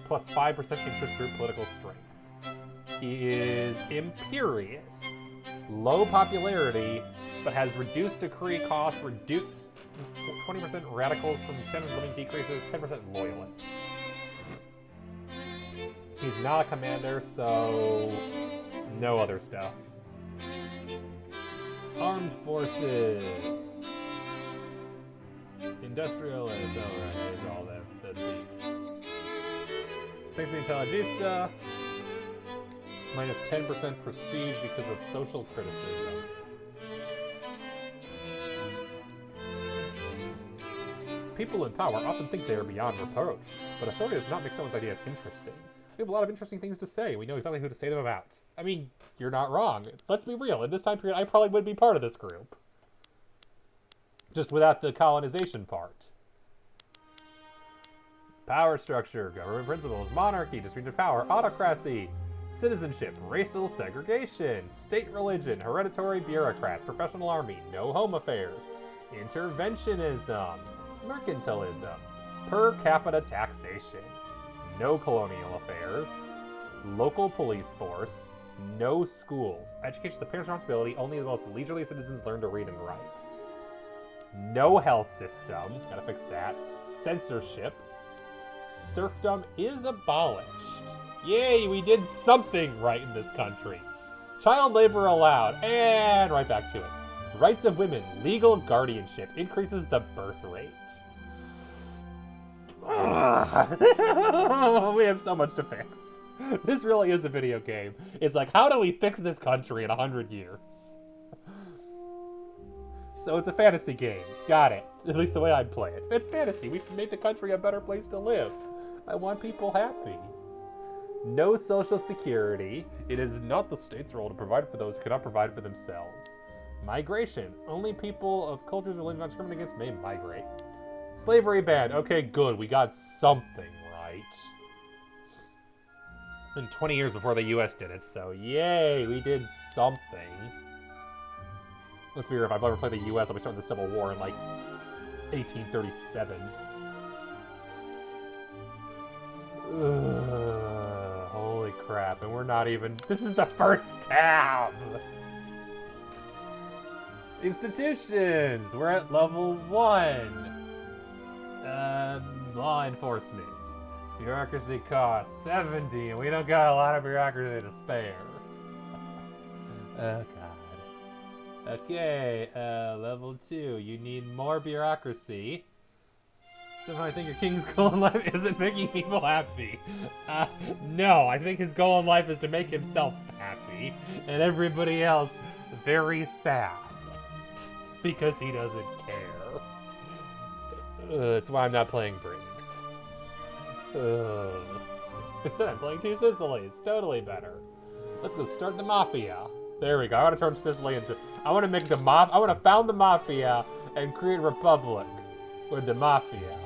Speaker 1: plus 5% interest group political strength. He is imperious. Low popularity, but has reduced decree cost, reduced 20% radicals from 10 living decreases, 10% loyalists. He's not a commander, so no other stuff. Armed forces. Industrialist, alright, there's all the beeps. Thanks to the Intelligista. Minus 10% prestige because of social criticism. People in power often think they are beyond reproach, but authority does not make someone's ideas interesting. We have a lot of interesting things to say. We know exactly who to say them about. I mean, you're not wrong. Let's be real. In this time period, I probably would be part of this group. Just without the colonization part. Power structure, government principles, monarchy, distribution of power, autocracy, citizenship, racial segregation, state religion, hereditary bureaucrats, professional army, no home affairs, interventionism, mercantilism, per capita taxation, no colonial affairs, local police force, no schools, education is the parents' responsibility, only the most leisurely citizens learn to read and write, no health system, gotta fix that, censorship, serfdom is abolished. Yay, we did something right in this country. Child labor allowed, and right back to it. Rights of women, legal guardianship, increases the birth rate. We have so much to fix. This really is a video game. It's like, how do we fix this country in 100 years? So it's a fantasy game. Got it. At least the way I'd play it. It's fantasy. We've made the country a better place to live. I want people happy. No social security. It is not the state's role to provide for those who cannot provide for themselves. Migration. Only people of cultures or religion not discriminated against may migrate. Slavery ban. Okay, good. We got something right. been 20 years before the US did it, so yay, we did something. Let's figure if I've ever played the US, I'll be starting the Civil War in like 1837. Ugh, holy crap, and we're not even... This is the first tab! Institutions! We're at level 1. Law enforcement. Bureaucracy costs 70, and we don't got a lot of bureaucracy to spare. Oh, God. Okay, level 2. You need more bureaucracy. Somehow I think your king's goal in life isn't making people happy. No, I think his goal in life is to make himself happy, and everybody else very sad. Because he doesn't care. That's why I'm not playing Britain. Instead, I'm playing 2 Sicily. It's totally better. Let's go start the Mafia. There we go. I want to turn Sicily into... I want to make the I want to found the Mafia and create a republic with the Mafia.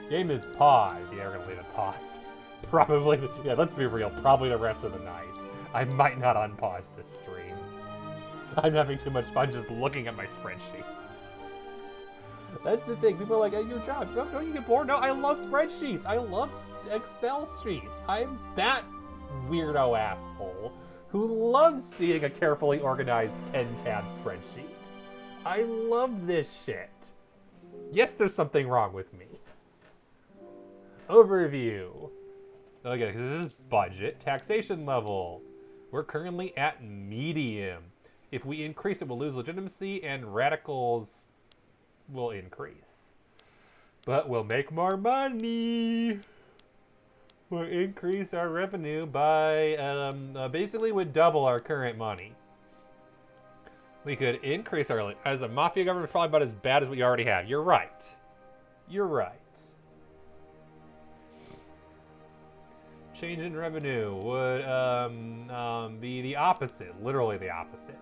Speaker 1: Game is paused. Yeah, we're going to leave it paused. Probably... Yeah, let's be real. Probably the rest of the night. I might not unpause this stream. I'm having too much fun just looking at my spreadsheets. That's the thing. People are like, hey, your job. Don't you get bored? No, I love spreadsheets. I love Excel sheets. I'm that weirdo asshole who loves seeing a carefully organized 10-tab spreadsheet. I love this shit. Yes, there's something wrong with me. Overview. Okay, this is budget. Taxation level. We're currently at medium. If we increase it, we'll lose legitimacy, and radicals will increase. But we'll make more money. We'll increase our revenue by, basically would double our current money. We could increase our, as a mafia government, probably about as bad as we already have. You're right. You're right. Change in revenue would be the opposite, literally the opposite.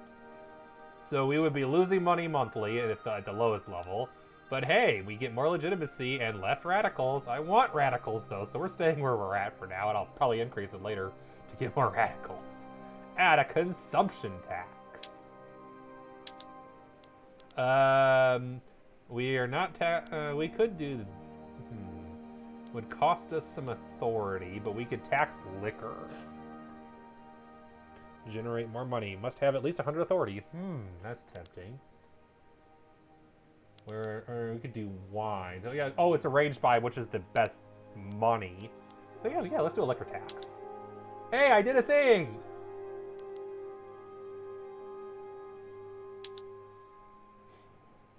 Speaker 1: So we would be losing money monthly at the lowest level. But hey, we get more legitimacy and less radicals. I want radicals though, so we're staying where we're at for now, and I'll probably increase it later to get more radicals. Add a consumption tax. We are not we could do... Would cost us some authority, but we could tax liquor. Generate more money. Must have at least 100 authority. That's tempting. Or we could do wine. Oh, yeah. Oh, it's arranged by which is the best money. So yeah, let's do a liquor tax. Hey, I did a thing!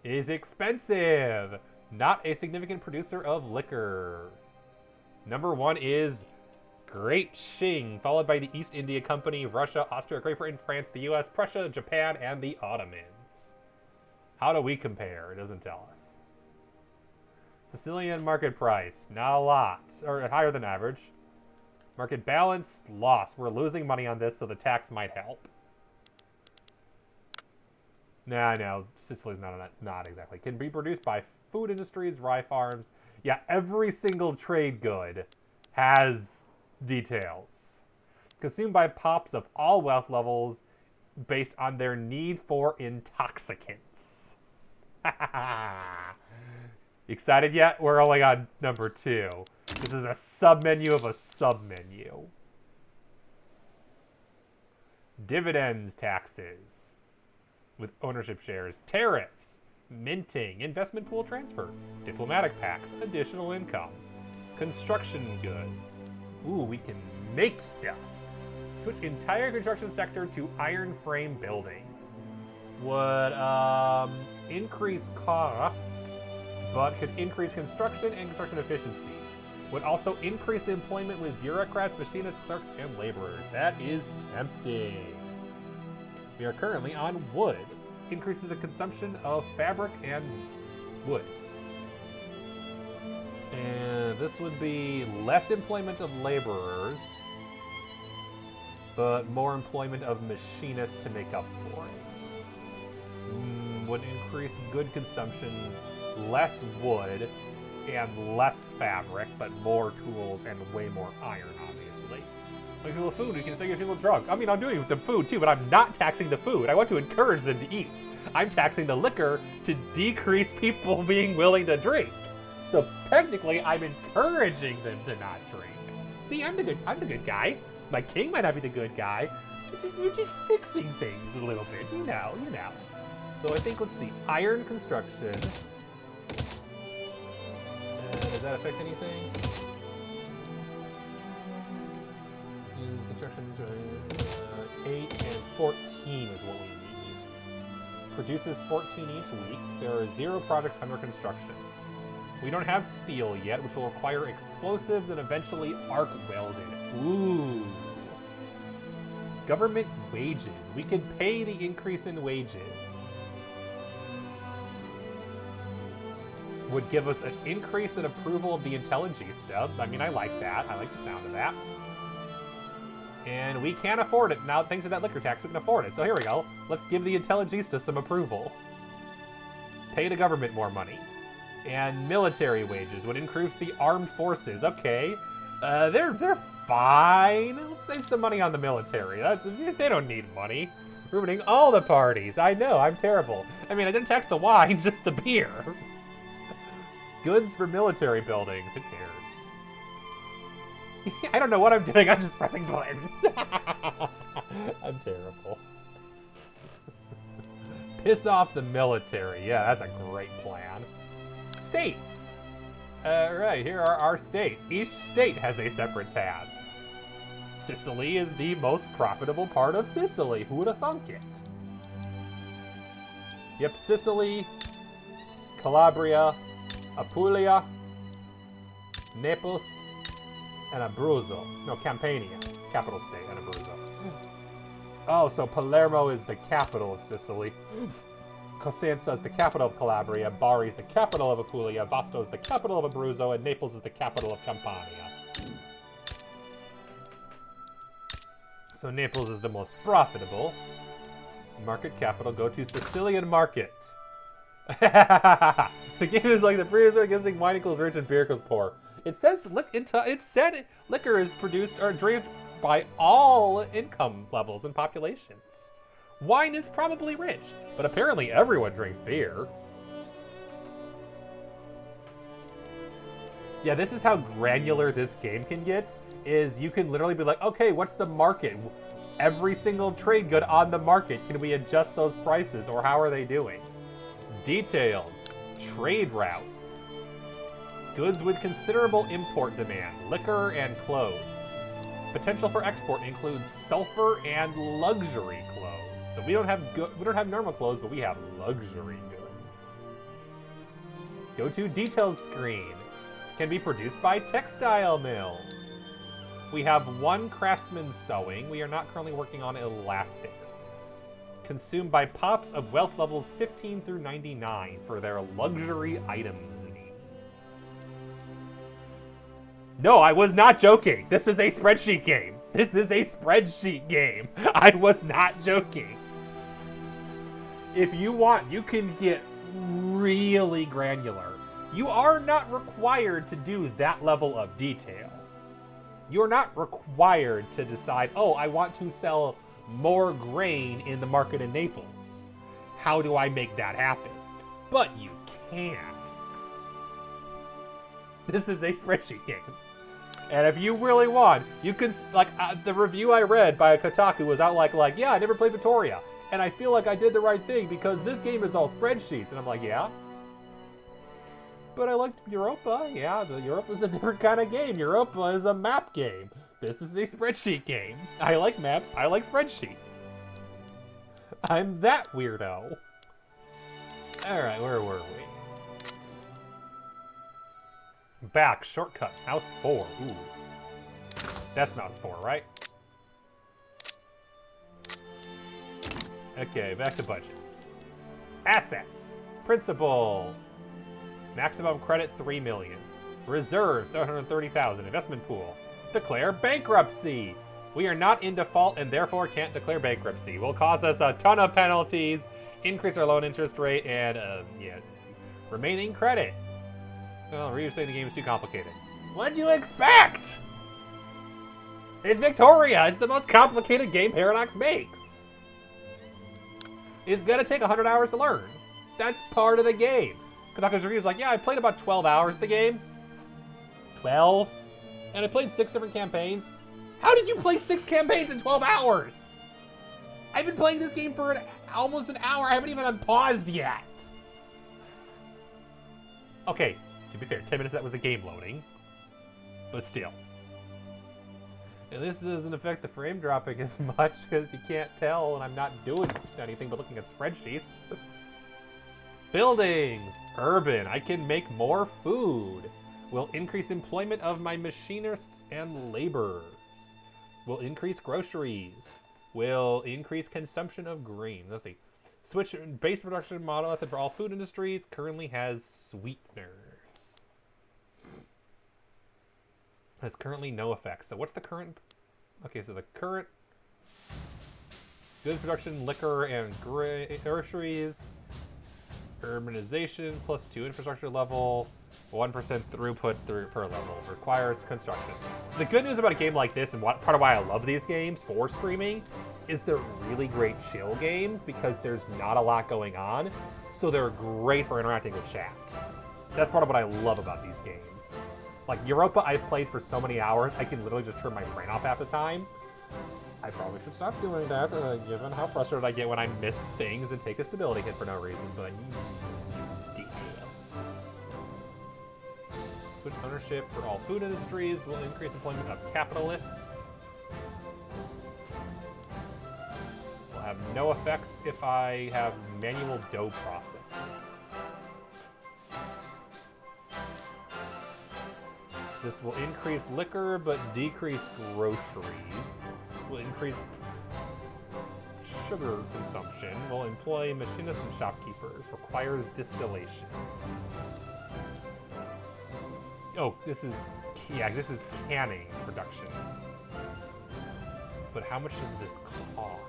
Speaker 1: Is expensive. Not a significant producer of liquor. Number 1 is Great Qing, followed by the East India Company, Russia, Austria, Great Britain, France, the US, Prussia, Japan, and the Ottomans. How do we compare? It doesn't tell us. Sicilian market price, not a lot, or higher than average. Market balance, loss. We're losing money on this, so the tax might help. Nah, no, Sicily's not exactly. Can be produced by food industries, rye farms. Yeah, every single trade good has details. Consumed by pops of all wealth levels based on their need for intoxicants. Excited yet? We're only on number 2. This is a sub-menu of a sub-menu. Dividends taxes. With ownership shares. Tariffs. Minting. Investment pool transfer. Diplomatic pacts. Additional income. Construction goods. Ooh, we can make stuff. Switch entire construction sector to iron frame buildings. Would increase costs, but could increase construction and construction efficiency. Would also increase employment with bureaucrats, machinists, clerks, and laborers. That is tempting. We are currently on wood. Increases the consumption of fabric and wood. And this would be less employment of laborers, but more employment of machinists to make up for it. Would increase good consumption, less wood, and less fabric, but more tools and way more iron, obviously. Like people with food, we can say you're people drunk. I mean, I'm doing it with the food too, but I'm not taxing the food. I want to encourage them to eat. I'm taxing the liquor to decrease people being willing to drink. So technically, I'm encouraging them to not drink. See, I'm the good guy. My king might not be the good guy. We're just fixing things a little bit, you know. So I think, let's see, iron construction. Does that affect anything? Construction 8 and 14 is what we need. Produces 14 each week. There are 0 projects under construction. We don't have steel yet, which will require explosives and eventually arc welded. Ooh. Government wages. We can pay the increase in wages. Would give us an increase in approval of the Intelligence stub. I mean, I like that. I like the sound of that. And we can't afford it. Now, thanks to that liquor tax, we can afford it. So here we go. Let's give the Intelligista some approval. Pay the government more money. And military wages would increase the armed forces. Okay. They're fine. Let's save some money on the military. They don't need money. Ruining all the parties. I know, I'm terrible. I mean, I didn't tax the wine, just the beer. Goods for military buildings. Who cares? I don't know what I'm doing. I'm just pressing buttons. I'm terrible. Piss off the military. Yeah, that's a great plan. States. Right, here are our states. Each state has a separate tab. Sicily is the most profitable part of Sicily. Who would have thunk it? Yep, Sicily, Calabria, Apulia, Naples, and Abruzzo. No, Campania. Capital state, and Abruzzo. Oh, so Palermo is the capital of Sicily. Cosenza is the capital of Calabria. Bari is the capital of Apulia. Vasto is the capital of Abruzzo. And Naples is the capital of Campania. So Naples is the most profitable. Market capital, go to Sicilian market. The game is like the previous guessing wine equals rich and beer equals poor. It says it said liquor is produced or drank by all income levels and populations. Wine is probably rich, but apparently everyone drinks beer. Yeah, this is how granular this game can get, is you can literally be like, okay, what's the market? Every single trade good on the market, can we adjust those prices, or how are they doing? Details, trade routes, goods with considerable import demand, liquor and clothes. Potential for export includes sulfur and luxury clothes. So we don't have normal clothes, but we have luxury goods. Go to details screen. Can be produced by textile mills. We have 1 craftsman sewing. We are not currently working on elastics. Consumed by pops of wealth levels 15 through 99 for their luxury items needs. No, I was not joking. This is a spreadsheet game. This is a spreadsheet game. I was not joking. If you want, you can get really granular. You are not required to do that level of detail. You're not required to decide, oh, I want to sell more grain in the market in Naples. How do I make that happen? But you can. This is a spreadsheet game. And if you really want, you can, like, the review I read by Kotaku was out like, yeah, I never played Vittoria. And I feel like I did the right thing because this game is all spreadsheets. And I'm like, yeah. But I liked Europa. Yeah, Europa is a different kind of game. Europa is a map game. This is a spreadsheet game. I like maps. I like spreadsheets. I'm that weirdo. Alright, where were we? Back, shortcut, mouse 4. Ooh. That's mouse 4, right? Okay, back to budget. Assets. Principal. Maximum credit 3 million. Reserves 730,000. Investment pool. Declare bankruptcy. We are not in default and therefore can't declare bankruptcy. Will cause us a ton of penalties, increase our loan interest rate, and yeah, remaining credit. Well, Ryu's saying the game is too complicated. What'd you expect? It's Victoria. It's the most complicated game Paradox makes. It's gonna take 100 hours to learn. That's part of the game. Kotaku's review is like, yeah, I played about 12 hours of the game. 12? And I played 6 different campaigns. How did you play 6 campaigns in 12 hours? I've been playing this game for almost an hour. I haven't even unpaused yet. Okay, to be fair, 10 minutes that was the game loading. But still. And this doesn't affect the frame dropping as much because you can't tell and I'm not doing anything but looking at spreadsheets. Buildings. Urban. I can make more food. Will increase employment of my machinists and laborers. Will increase groceries. Will increase consumption of grain. Let's see. Switch base production model method for all food industries. Currently has sweeteners. Has currently no effect. So what's the current? Okay, so the current goods production, liquor, and groceries. Urbanization +2 infrastructure level, 1% throughput per level. Requires construction. The good news about a game like this, and part of why I love these games for streaming, is they're really great chill games because there's not a lot going on. So they're great for interacting with chat. That's part of what I love about these games. Like Europa, I've played for so many hours, I can literally just turn my brain off half the time. I probably should stop doing that, given how frustrated I get when I miss things and take a stability hit for no reason, but details. Switch ownership for all food industries will increase employment of capitalists. Will have no effects if I have manual dough processing. This will increase liquor, but decrease groceries. Will increase sugar consumption. Will employ machinists and shopkeepers. Requires distillation. Oh, this is canning production. But how much does this cost?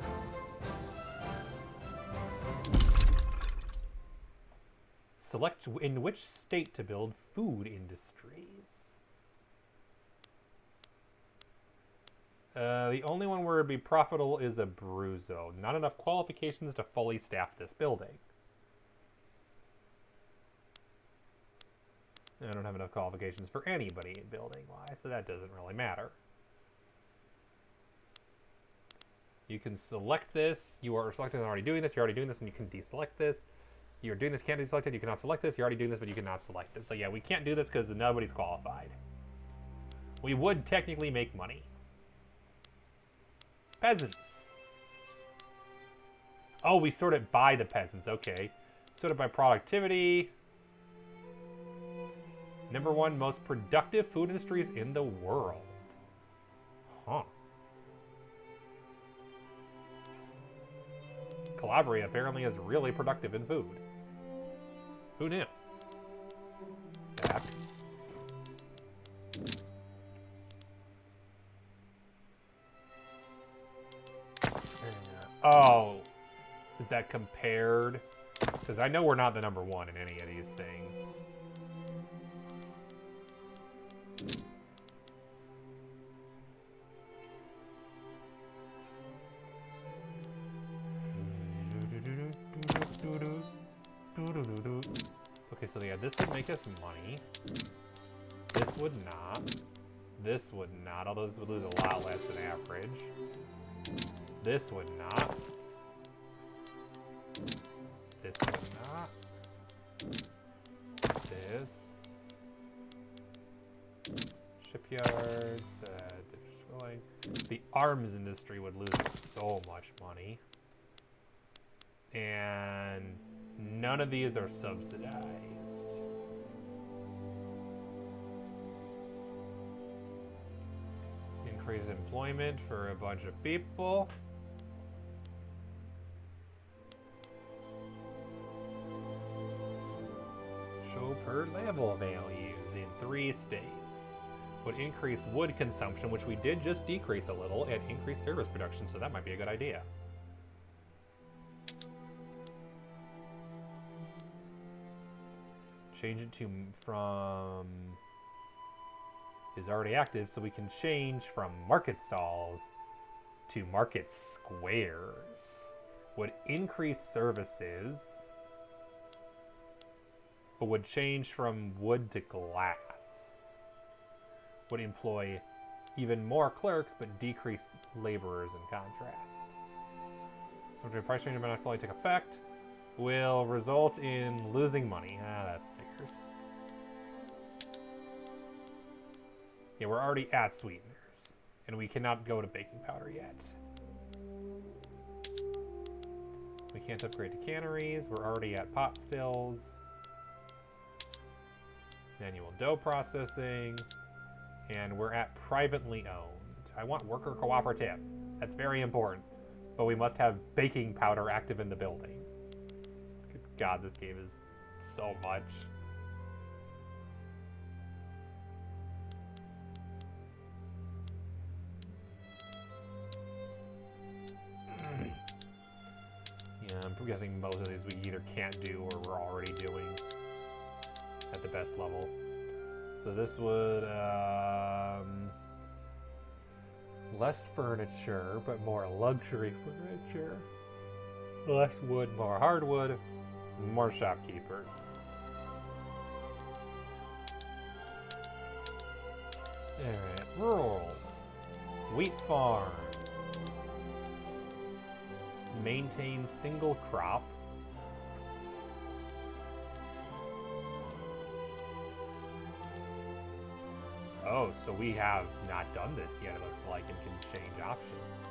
Speaker 1: Select in which state to build food industries. The only one where it'd be profitable is Abruzzo. Not enough qualifications to fully staff this building. I don't have enough qualifications for anybody building-wise, so that doesn't really matter. You can select this. You are selecting and already doing this. You're already doing this, and you can deselect this. You're doing this, can't deselect it. You cannot select this. You're already doing this, but you cannot select it. So yeah, we can't do this because nobody's qualified. We would technically make money. Peasants. Oh, we sort it by the peasants. Okay. Sort it by productivity. Number 1 most productive food industries in the world. Huh. Calabria apparently is really productive in food. Who knew? Back. Oh, is that compared? Because I know we're not the number 1 in any of these things. Okay, so yeah, this would make us money. This would not. This would not, although this would lose a lot less than average. This would not. This would not. This. Shipyards. The arms industry would lose so much money. And none of these are subsidized. Increase employment for a bunch of people. Show per level values in 3 states. Would increase wood consumption, which we did just decrease a little, and increase service production, so that might be a good idea. Change it to from is already active, so we can change from market stalls to market squares. Would increase services, but would change from wood to glass. Would employ even more clerks, but decrease laborers in contrast. So the price change may not fully take effect. Will result in losing money. That figures. Yeah, we're already at sweeteners, and we cannot go to baking powder yet. We can't upgrade to canneries. We're already at pot stills. Manual dough processing. And we're at privately owned. I want worker cooperative. That's very important. But we must have baking powder active in the building. Good God, this game is so much. Yeah, I'm guessing most of these we either can't do or we're already doing at the best level. So this would, less furniture, but more luxury furniture. Less wood, more hardwood, more shopkeepers. Alright, rural. Wheat farms. Maintain single crop. Oh, so we have not done this yet, it looks like, and can change options.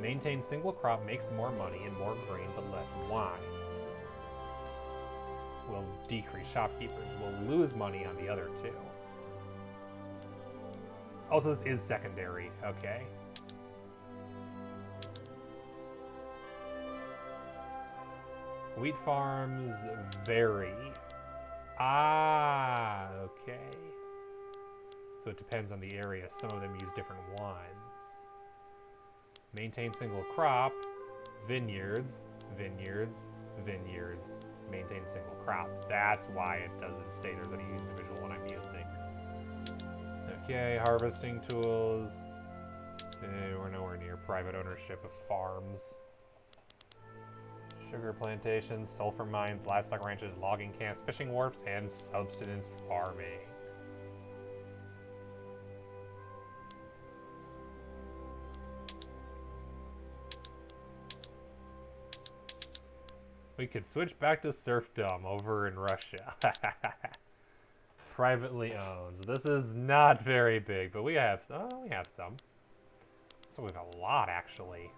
Speaker 1: Maintain single crop makes more money and more grain, but less wine. Will decrease shopkeepers. Will lose money on the other two. Also, this is secondary. Okay. Wheat farms vary. Ah, okay. So it depends on the area. Some of them use different ones. Maintain single crop. Vineyards, vineyards, vineyards. Maintain single crop. That's why it doesn't say there's any individual one I'm using. Okay, harvesting tools. Okay, we're nowhere near private ownership of farms. Sugar plantations, sulfur mines, livestock ranches, logging camps, fishing wharfs, and subsistence farming. We could switch back to serfdom over in Russia. Privately owned. This is not very big, but we have some. Oh, we have some. So we have a lot, actually.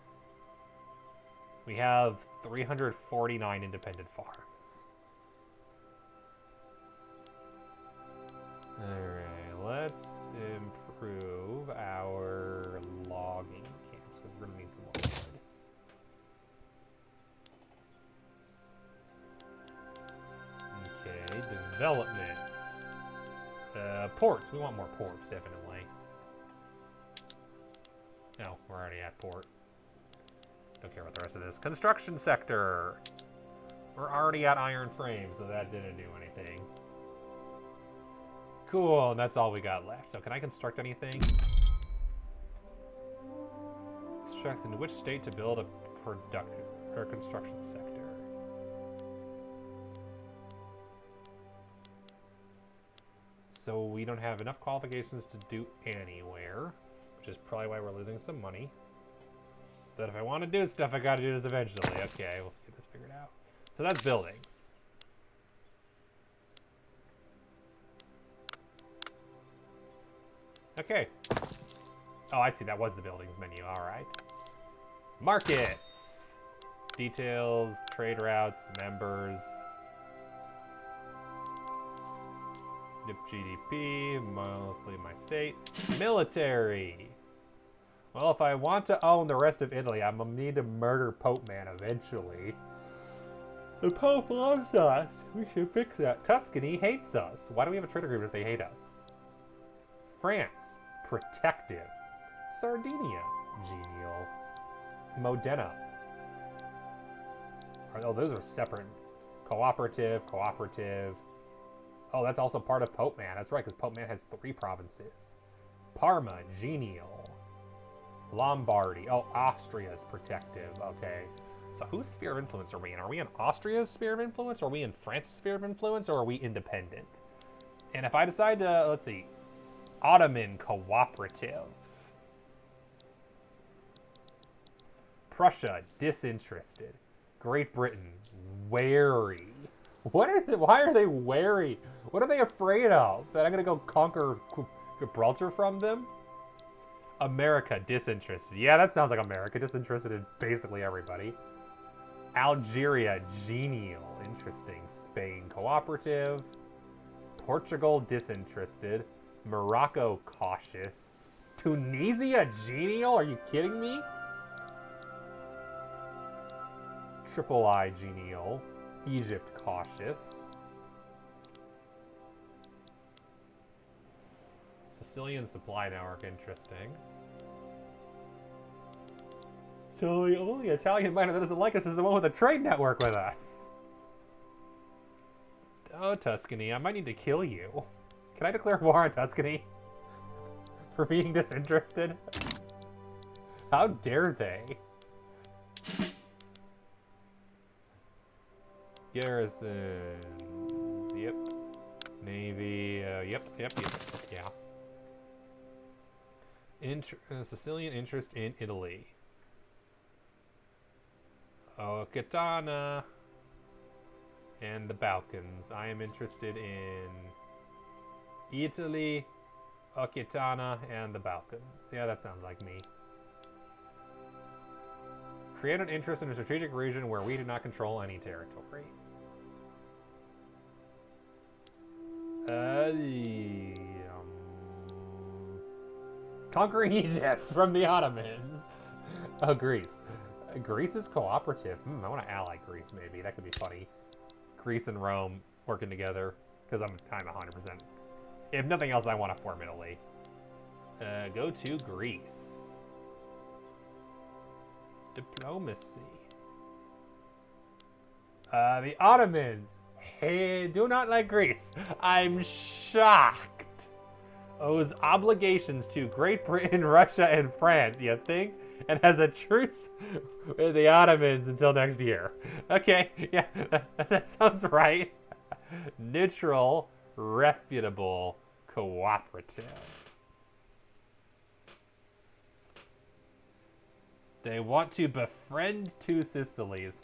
Speaker 1: We have 349 independent farms. Alright, let's improve our logging camps, because we're going to need some more wood. Okay, development. Ports. We want more ports, definitely. No, we're already at port. Don't care about the rest of this. Construction sector. We're already at iron frame, so that didn't do anything. Cool, and that's all we got left. So can I construct anything? Construct in which state to build a construction sector? So we don't have enough qualifications to do anywhere, which is probably why we're losing some money. But if I want to do stuff, I gotta do this eventually. Okay, we'll get this figured out. So that's buildings. Okay. Oh, I see. That was the buildings menu. All right. Markets. Details, trade routes, members. GDP, mostly my state. Military. Well, if I want to own the rest of Italy, I'm gonna need to murder Pope Man eventually. The Pope loves us. We should fix that. Tuscany hates us. Why do we have a trade agreement if they hate us? France, protective. Sardinia, genial. Modena. Oh, those are separate. Cooperative, cooperative. Oh, that's also part of Pope Man. That's right, because Pope Man has 3 provinces. Parma, genial. Lombardy. Oh, Austria's protective. Okay. So whose sphere of influence are we in? Are we in Austria's sphere of influence? Are we in France's sphere of influence? Or are we independent? And if I decide to, let's see, Ottoman cooperative. Prussia, disinterested. Great Britain, wary. Why are they wary? What are they afraid of? That I'm going to go conquer Gibraltar from them? America, disinterested. Yeah, that sounds like America. Disinterested in basically everybody. Algeria, genial. Interesting. Spain, cooperative. Portugal, disinterested. Morocco, cautious. Tunisia, genial? Are you kidding me? Triple I, genial. Egypt, cautious. Sicilian supply network, interesting. So the only Italian miner that doesn't like us is the one with a trade network with us. Oh, Tuscany, I might need to kill you. Can I declare war on Tuscany? For being disinterested? How dare they? Garrisons. Yep. Navy. Yep. Yeah. Sicilian interest in Italy. Okitana. And the Balkans. I am interested in Italy, Okitana, and the Balkans. Yeah, that sounds like me. Create an interest in a strategic region where we do not control any territory. Conquering Egypt from the Ottomans. Oh, Greece. Greece is cooperative. I want to ally Greece, maybe. That could be funny. Greece and Rome working together. Because I'm 100%. If nothing else, I want to form Italy. Go to Greece. Diplomacy. The Ottomans. Hey, do not like Greece. I'm shocked. Owes obligations to Great Britain, Russia, and France, you think? And has a truce with the Ottomans until next year. Okay, yeah, that sounds right. Neutral, reputable, cooperative. They want to befriend 2 Sicilies.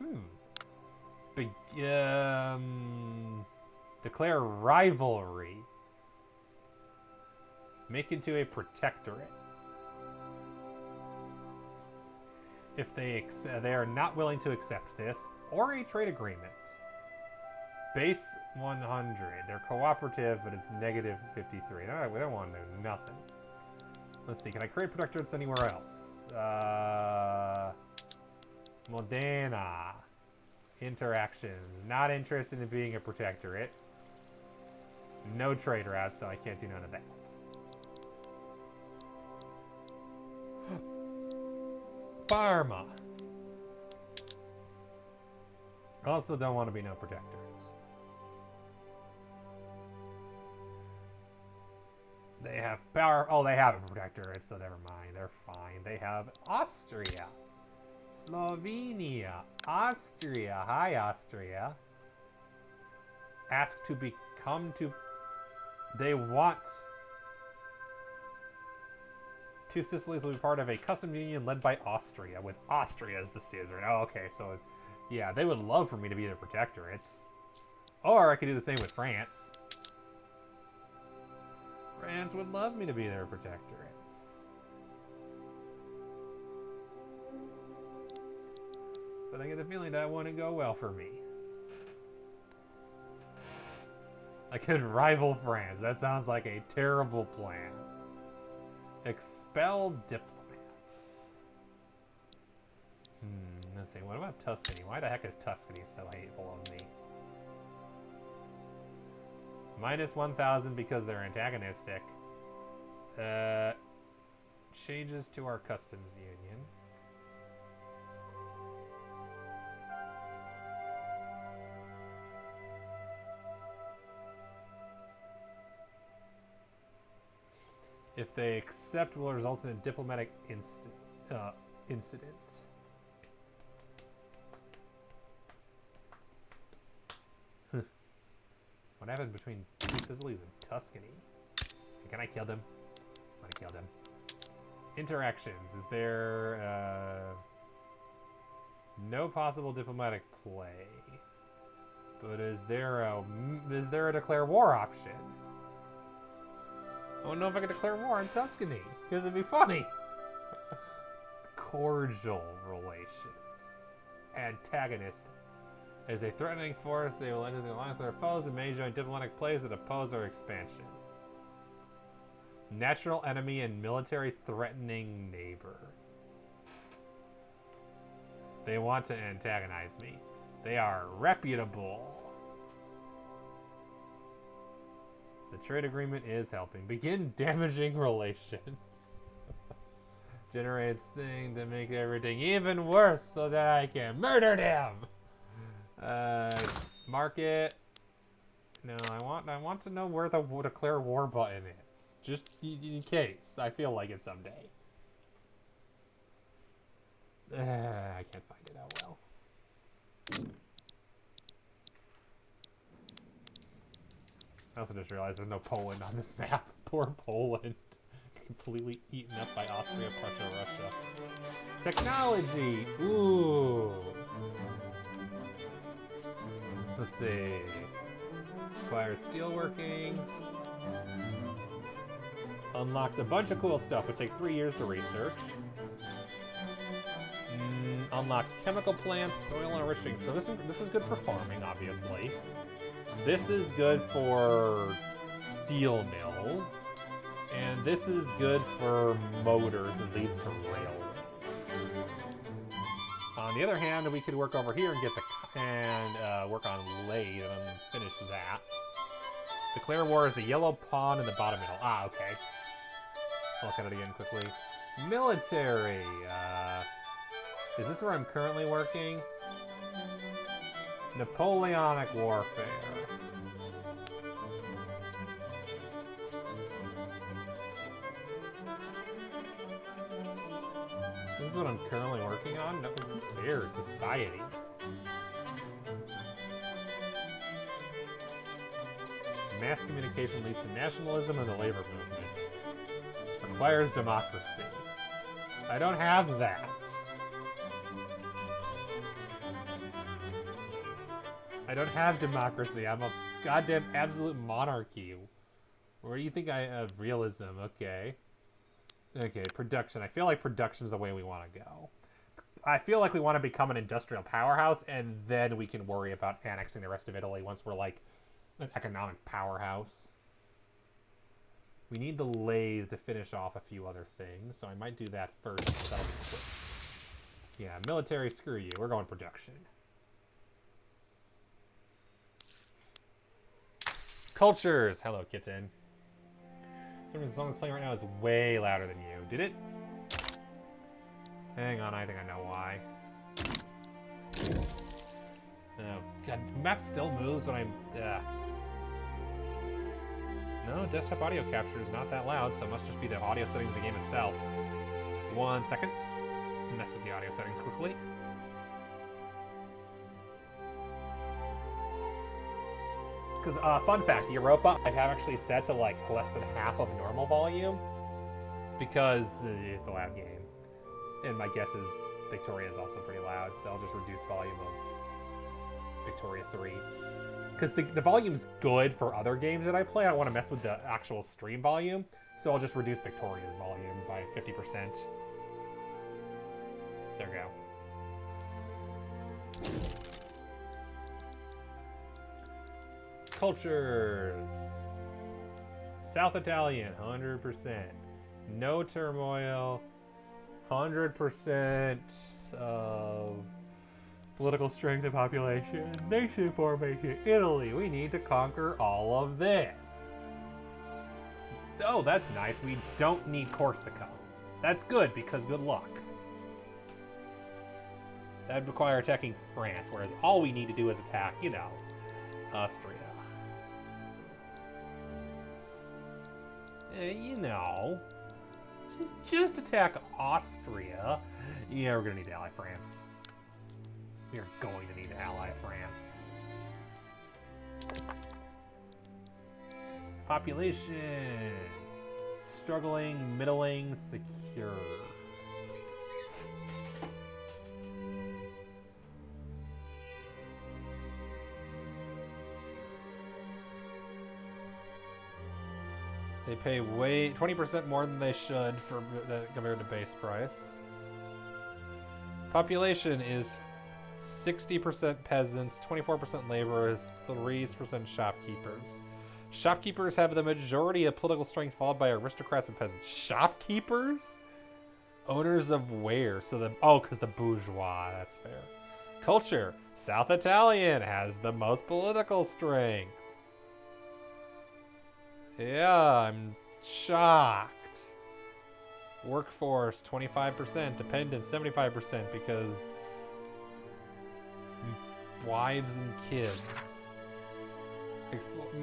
Speaker 1: Declare rivalry. Make into a protectorate. If they are not willing to accept this, or a trade agreement. Base 100. They're cooperative, but it's negative 53. We don't want to do nothing. Let's see. Can I create protectorates anywhere else? Modena. Interactions. Not interested in being a protectorate. No trade routes, so I can't do none of that. Parma. Also don't want to be no protectorates. They have power. Oh, they have a protectorate, so never mind. They're fine. They have Austria. Slovenia. Austria. Hi, Austria. Ask to become to... They want... 2 Sicilies will be part of a customs union led by Austria, with Austria as the suzerain. Oh, okay, so... Yeah, they would love for me to be their protectorate. Or I could do the same with France. France would love me to be their protectorates. But I get the feeling that wouldn't go well for me. I could rival France. That sounds like a terrible plan. Expel diplomats. Let's see. What about Tuscany? Why the heck is Tuscany so hateful of me? Minus 1,000 because they're antagonistic. Changes to our customs union. If they accept, will result in a diplomatic incident. What happened between Sicilies and Tuscany? Can I kill them? I want to kill them. Interactions. Is there no possible diplomatic play? But is there a declare war option? I don't know if I can declare war on Tuscany because it'd be funny. Cordial relations. Antagonist. As a threatening force, they will enter the alliance with their foes and may join diplomatic plays that oppose our expansion. Natural enemy and military threatening neighbor. They want to antagonize me. They are reputable. The trade agreement is helping. Begin damaging relations. Generates thing to make everything even worse so that I can murder them. Market. No, I want to know where the declare war button is. Just in case. I feel like it someday. I can't find it. Oh well. I also just realized there's no Poland on this map. Poor Poland. Completely eaten up by Austria, Prussia, Russia. Technology! Ooh! Let's see. Acquires steelworking. Unlocks a bunch of cool stuff. Would take 3 years to research. Unlocks chemical plants, soil enriching. So this is good for farming, obviously. This is good for steel mills. And this is good for motors and leads to railways. On the other hand, we could work over here and get the work on lathe and finish that. Declare war is the yellow pawn in the bottom middle. Ah, okay. I'll look at it again quickly. Military. Is this where I'm currently working? Napoleonic warfare. This is what I'm currently working on? No, who cares? Society. Mass communication leads to nationalism and the labor movement. Requires democracy. I don't have that. I don't have democracy. I'm a goddamn absolute monarchy. Where do you think I have realism? Okay. Okay, production. I feel like production's the way we want to go. I feel like we want to become an industrial powerhouse, and then we can worry about annexing the rest of Italy once we're like an economic powerhouse. We need the lathe to finish off a few other things, so I might do that first. That'll be quick. Yeah, military, screw you. We're going production. Cultures! Hello, kitten. The song that's playing right now is way louder than you. Did it? Hang on, I think I know why. Oh, God, the map still moves when I'm... No, desktop audio capture is not that loud, so it must just be the audio settings of the game itself. 1 second. Mess with the audio settings quickly. Because, fun fact, Europa I have actually set to like less than half of normal volume because it's a loud game. And my guess is Victoria is also pretty loud, so I'll just reduce volume of Victoria 3. Because the volume's good for other games that I play. I don't want to mess with the actual stream volume, so I'll just reduce Victoria's volume by 50%. There we go. Cultures. South Italian, 100%. No turmoil. 100% of political strength and population. Nation formation. Italy. We need to conquer all of this. Oh, that's nice. We don't need Corsica. That's good because good luck. That'd require attacking France, whereas all we need to do is attack, you know, Austria. You know, just attack Austria. Yeah, we're gonna need to ally France. We're going to need to ally France. Population. Struggling, middling, secure. They pay 20% more than they should for compared to base price. Population is 60% peasants, 24% laborers, 3% shopkeepers. Shopkeepers have the majority of political strength, followed by aristocrats and peasants. Shopkeepers? Owners of where? So because the bourgeois, that's fair. Culture. South Italian has the most political strength. Yeah, I'm shocked. Workforce, 25%. Dependents, 75%, because wives and kids.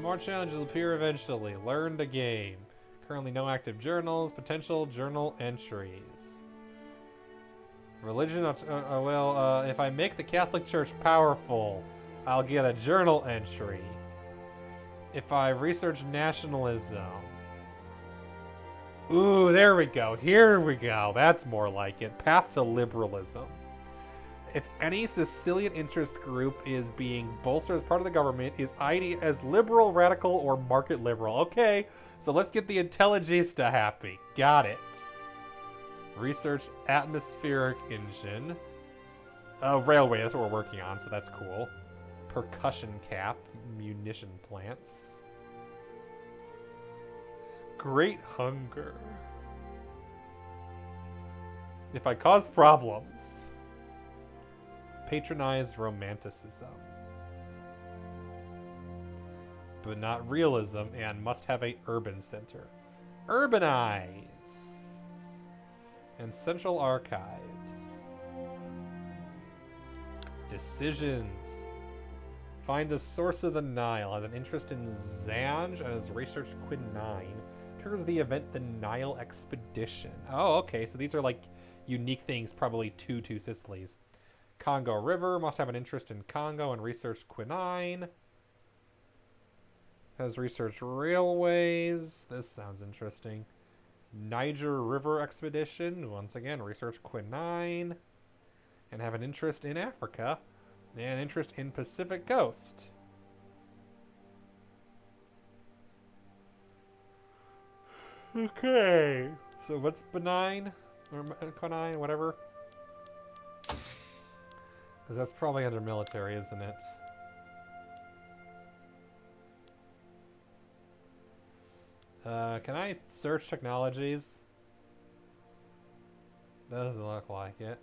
Speaker 1: More challenges appear eventually. Learn the game. Currently no active journals. Potential journal entries. Religion, if I make the Catholic Church powerful, I'll get a journal entry. If I research nationalism. Ooh, there we go. Here we go. That's more like it. Path to liberalism. If any Sicilian interest group is being bolstered as part of the government, is ID as liberal, radical, or market liberal? Okay, so let's get the Intelligista happy. Got it. Research atmospheric engine. Railway, that's what we're working on, so that's cool. Percussion cap, munition plants. Great hunger. If I cause problems. Patronize romanticism. But not realism, and must have a urban center. Urbanize. And central archives. Decisions. Find the source of the Nile. Has an interest in Zanj and has researched quinine. Triggers the event the Nile Expedition. Oh, okay. So these are like unique things, probably to Sicilies. Congo River. Must have an interest in Congo and researched quinine. Has researched railways. This sounds interesting. Niger River Expedition. Once again, research quinine. And have an interest in Africa. And interest in Pacific Coast. Okay. So what's benign? Or quinine, whatever. Because that's probably under military, isn't it? Can I search technologies? Doesn't look like it.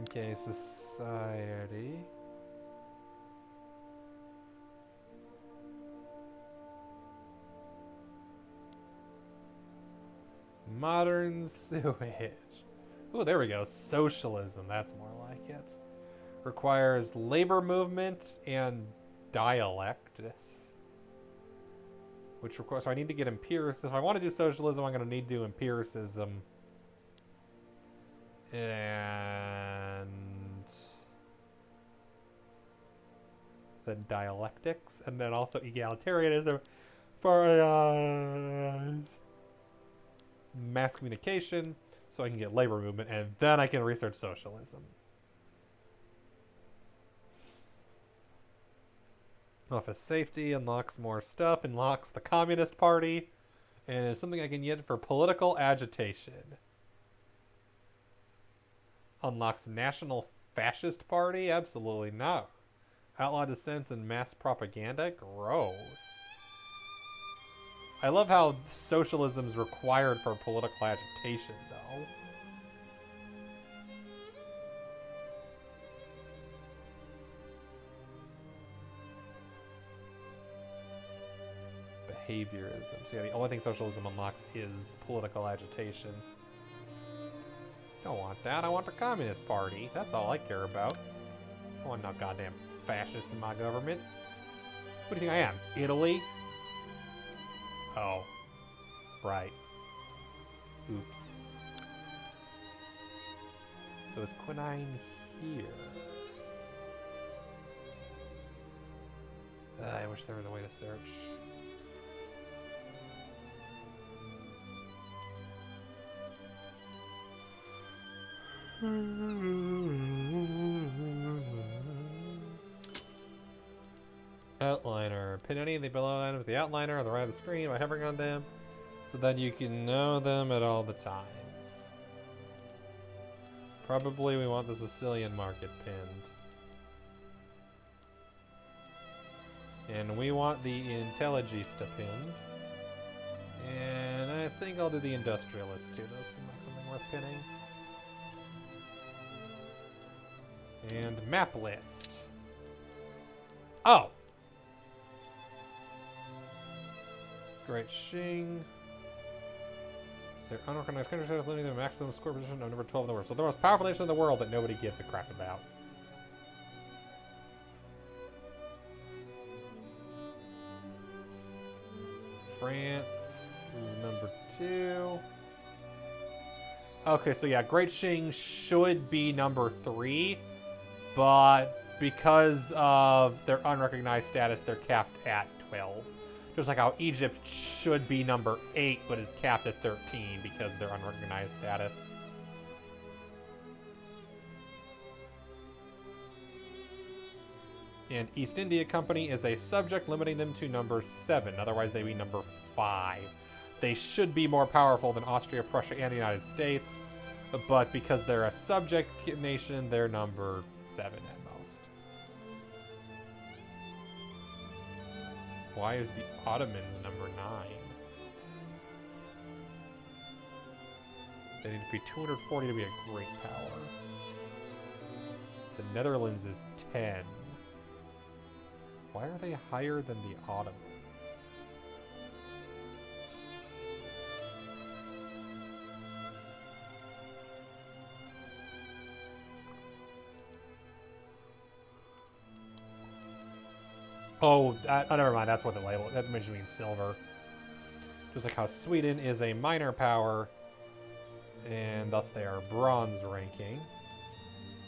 Speaker 1: Okay, society. Modern sewage. Oh, there we go. Socialism. That's more like it. Requires labor movement and dialect. Which requires, so I need to get empiricism. If I want to do socialism, I'm going to need to do empiricism. And then dialectics. And then also egalitarianism for mass communication. So I can get labor movement. And then I can research socialism. Office safety unlocks more stuff, unlocks the Communist Party, and it's something I can get for political agitation. Unlocks National Fascist Party? Absolutely not. Outlaw dissents and mass propaganda? Gross. I love how socialism is required for political agitation, though. Behaviorism. So yeah, the only thing socialism unlocks is political agitation. Don't want that. I want the Communist Party. That's all I care about. I want no goddamn fascist in my government. What do you think I am? Italy? Oh. Right. Oops. So is quinine here? I wish there was a way to search. Outliner. Pin any of the below items with the outliner on the right of the screen by hovering on them, so that you can know them at all the times. Probably we want the Sicilian market pinned. And we want the Intelligista pinned. And I think I'll do the Industrialist too. Those seem like something worth pinning. And map list. Oh! Great Shing. Their unorganized country is limiting the maximum score position of number 12 in the world. So the most powerful nation in the world that nobody gives a crap about. France is number 2. Okay, so yeah, Great Shing should be number 3, but because of their unrecognized status, they're capped at 12. Just like how Egypt should be number 8, but is capped at 13 because of their unrecognized status. And East India Company is a subject, limiting them to number 7. Otherwise, they'd be number 5. They should be more powerful than Austria, Prussia, and the United States, but because they're a subject nation, they're number 7 at most. Why is the Ottomans number 9? They need to be 240 to be a great power. The Netherlands is 10. Why are they higher than the Ottomans? Oh, never mind. That's what the label. That means silver. Just like how Sweden is a minor power, and thus they are bronze ranking.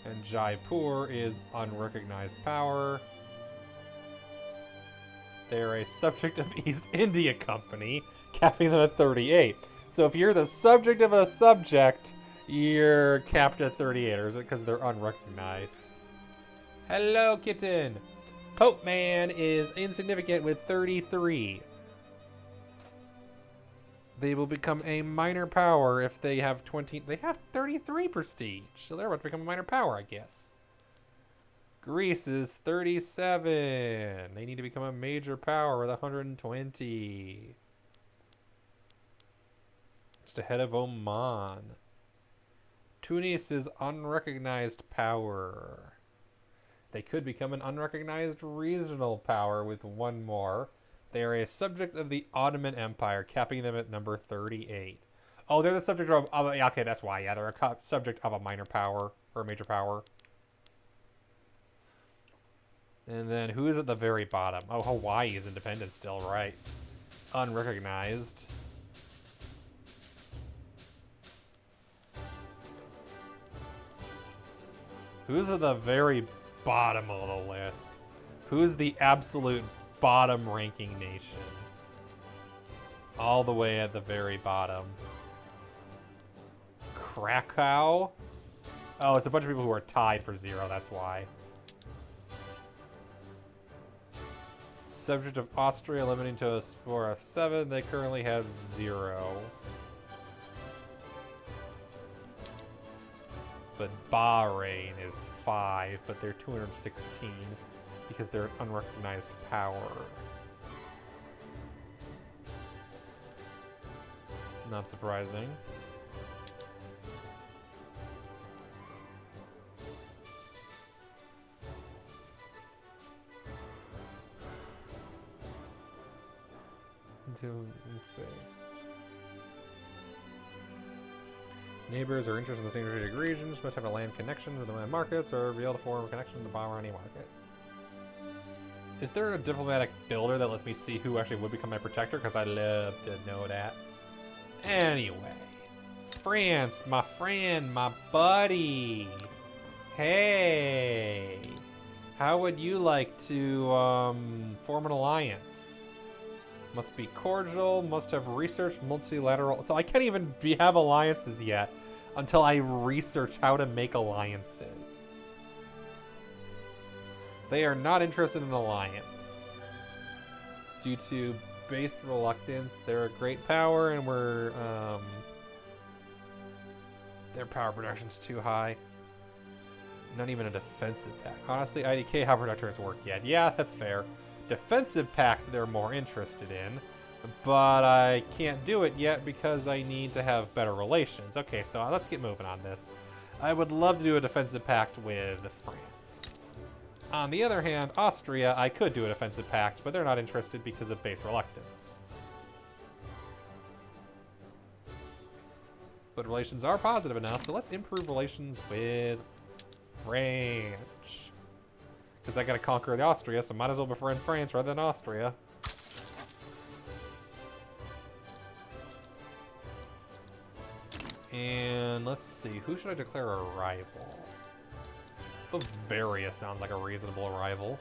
Speaker 1: And Jaipur is unrecognized power. They're a subject of East India Company, capping them at 38. So if you're the subject of a subject, you're capped at 38, or is it because they're unrecognized? Hello, kitten! Pope Man is insignificant with 33. They will become a minor power if they have 20. They have 33 prestige, so they're about to become a minor power, I guess. Greece is 37. They need to become a major power with 120. Just ahead of Oman. Tunis is unrecognized power. They could become an unrecognized regional power with one more. They are a subject of the Ottoman Empire, capping them at number 38. Oh, they're the subject of yeah, okay, that's why. Yeah, they're a subject of a minor power, or a major power. And then who is at the very bottom? Oh, Hawaii is independent still, right. Unrecognized. Who's at the very bottom of the list? Who's the absolute bottom ranking nation? All the way at the very bottom. Krakow? Oh, it's a bunch of people who are tied for 0, that's why. Subject of Austria, limiting to a score of 7. They currently have 0. But Bahrain is 5, but they're 216 because they're an unrecognized power. Not surprising. Let's see. Neighbors are interested in the same strategic regions, must have a land connection to the land markets, or be able to form a connection to the Bahraini market. Is there a diplomatic builder that lets me see who actually would become my protector? Because I'd love to know that. Anyway. France, my friend, my buddy. Hey. How would you like to form an alliance? Must be cordial, must have research, multilateral. So I can't even have alliances yet until I research how to make alliances. They are not interested in alliance. Due to base reluctance, they're a great power and we're, their power production's too high. Not even a defensive pact. Honestly, IDK, how protectors work yet. Yeah, that's fair. Defensive pact they're more interested in, but I can't do it yet because I need to have better relations. Okay, so let's get moving on this. I would love to do a defensive pact with France. On the other hand, Austria, I could do a defensive pact, but they're not interested because of base reluctance. But relations are positive enough, so let's improve relations with France. Because I gotta conquer the Austria, so might as well befriend France rather than Austria. And let's see, who should I declare a rival? Bavaria sounds like a reasonable rival.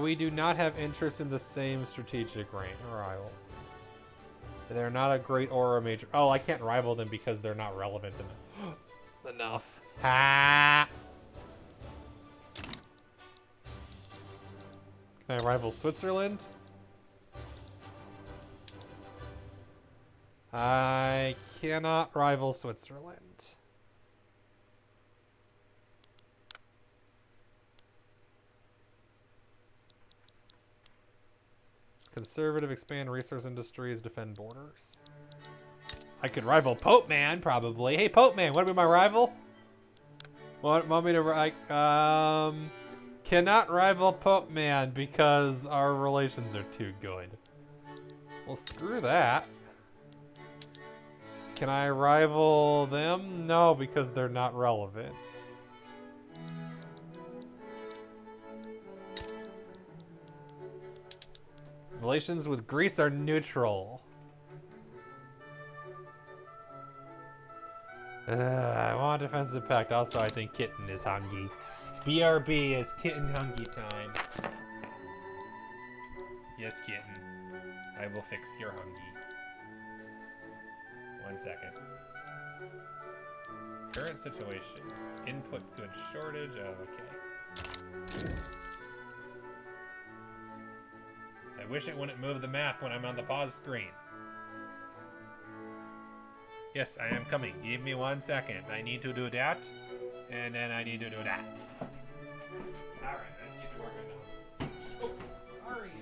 Speaker 1: We do not have interest in the same strategic rival. They're not a great or a major. Oh, I can't rival them because they're not relevant enough. Ha! Can I rival Switzerland? I cannot rival Switzerland. Conservative, expand resource industries, defend borders. I could rival Pope Man, probably. Hey, Pope Man, want to be my rival? Want me to cannot rival Pope Man because our relations are too good. Well, screw that. Can I rival them? No, because they're not relevant. Relations with Greece are neutral. I want a defensive pact. Also, I think Kitten is hungry. BRB is Kitten hungry time. Yes, Kitten. I will fix your hungry. 1 second. Current situation. Input goods shortage. Oh, okay. I wish it wouldn't move the map when I'm on the pause screen. Yes, I am coming. Give me 1 second. I need to do that. And then I need to do that. Alright, let's get to work on that. Oh, are you?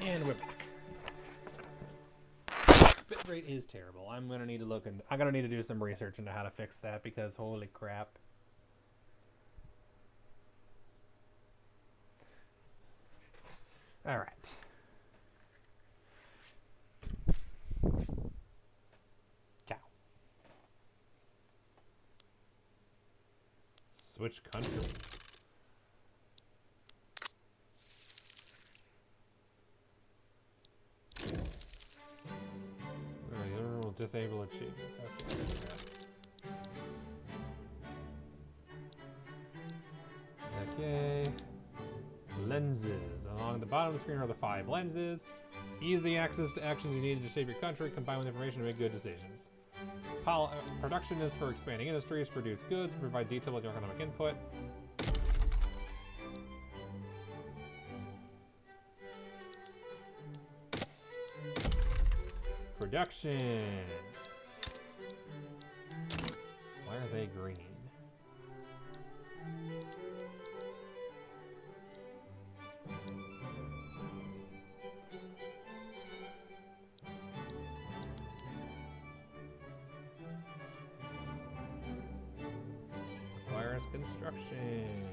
Speaker 1: And we're back. Bitrate is terrible. I'm gonna need to do some research into how to fix that because holy crap. All right. Cow. Switch country. We'll disable achievements. Okay. Lenses. Along the bottom of the screen are the 5 lenses. Easy access to actions you need to shape your country, combine with information to make good decisions. Production is for expanding industries, produce goods, provide detailed economic input. Production. Why are they green? Requires construction.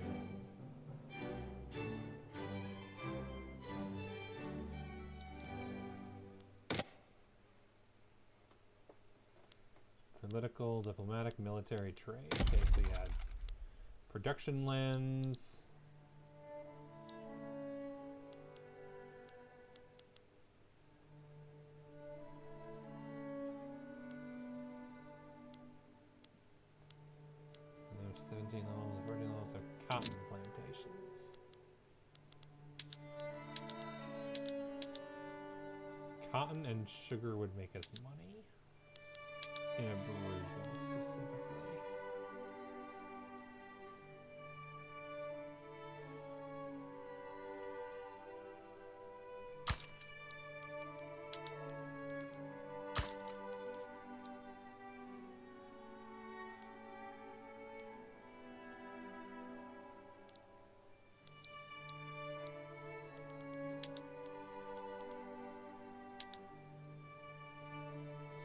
Speaker 1: Political, diplomatic, military, trade. Okay, so you had production lens. There's 17 levels, 14 levels of cotton plantations. Cotton and sugar would make us money. In a Bruising specifically.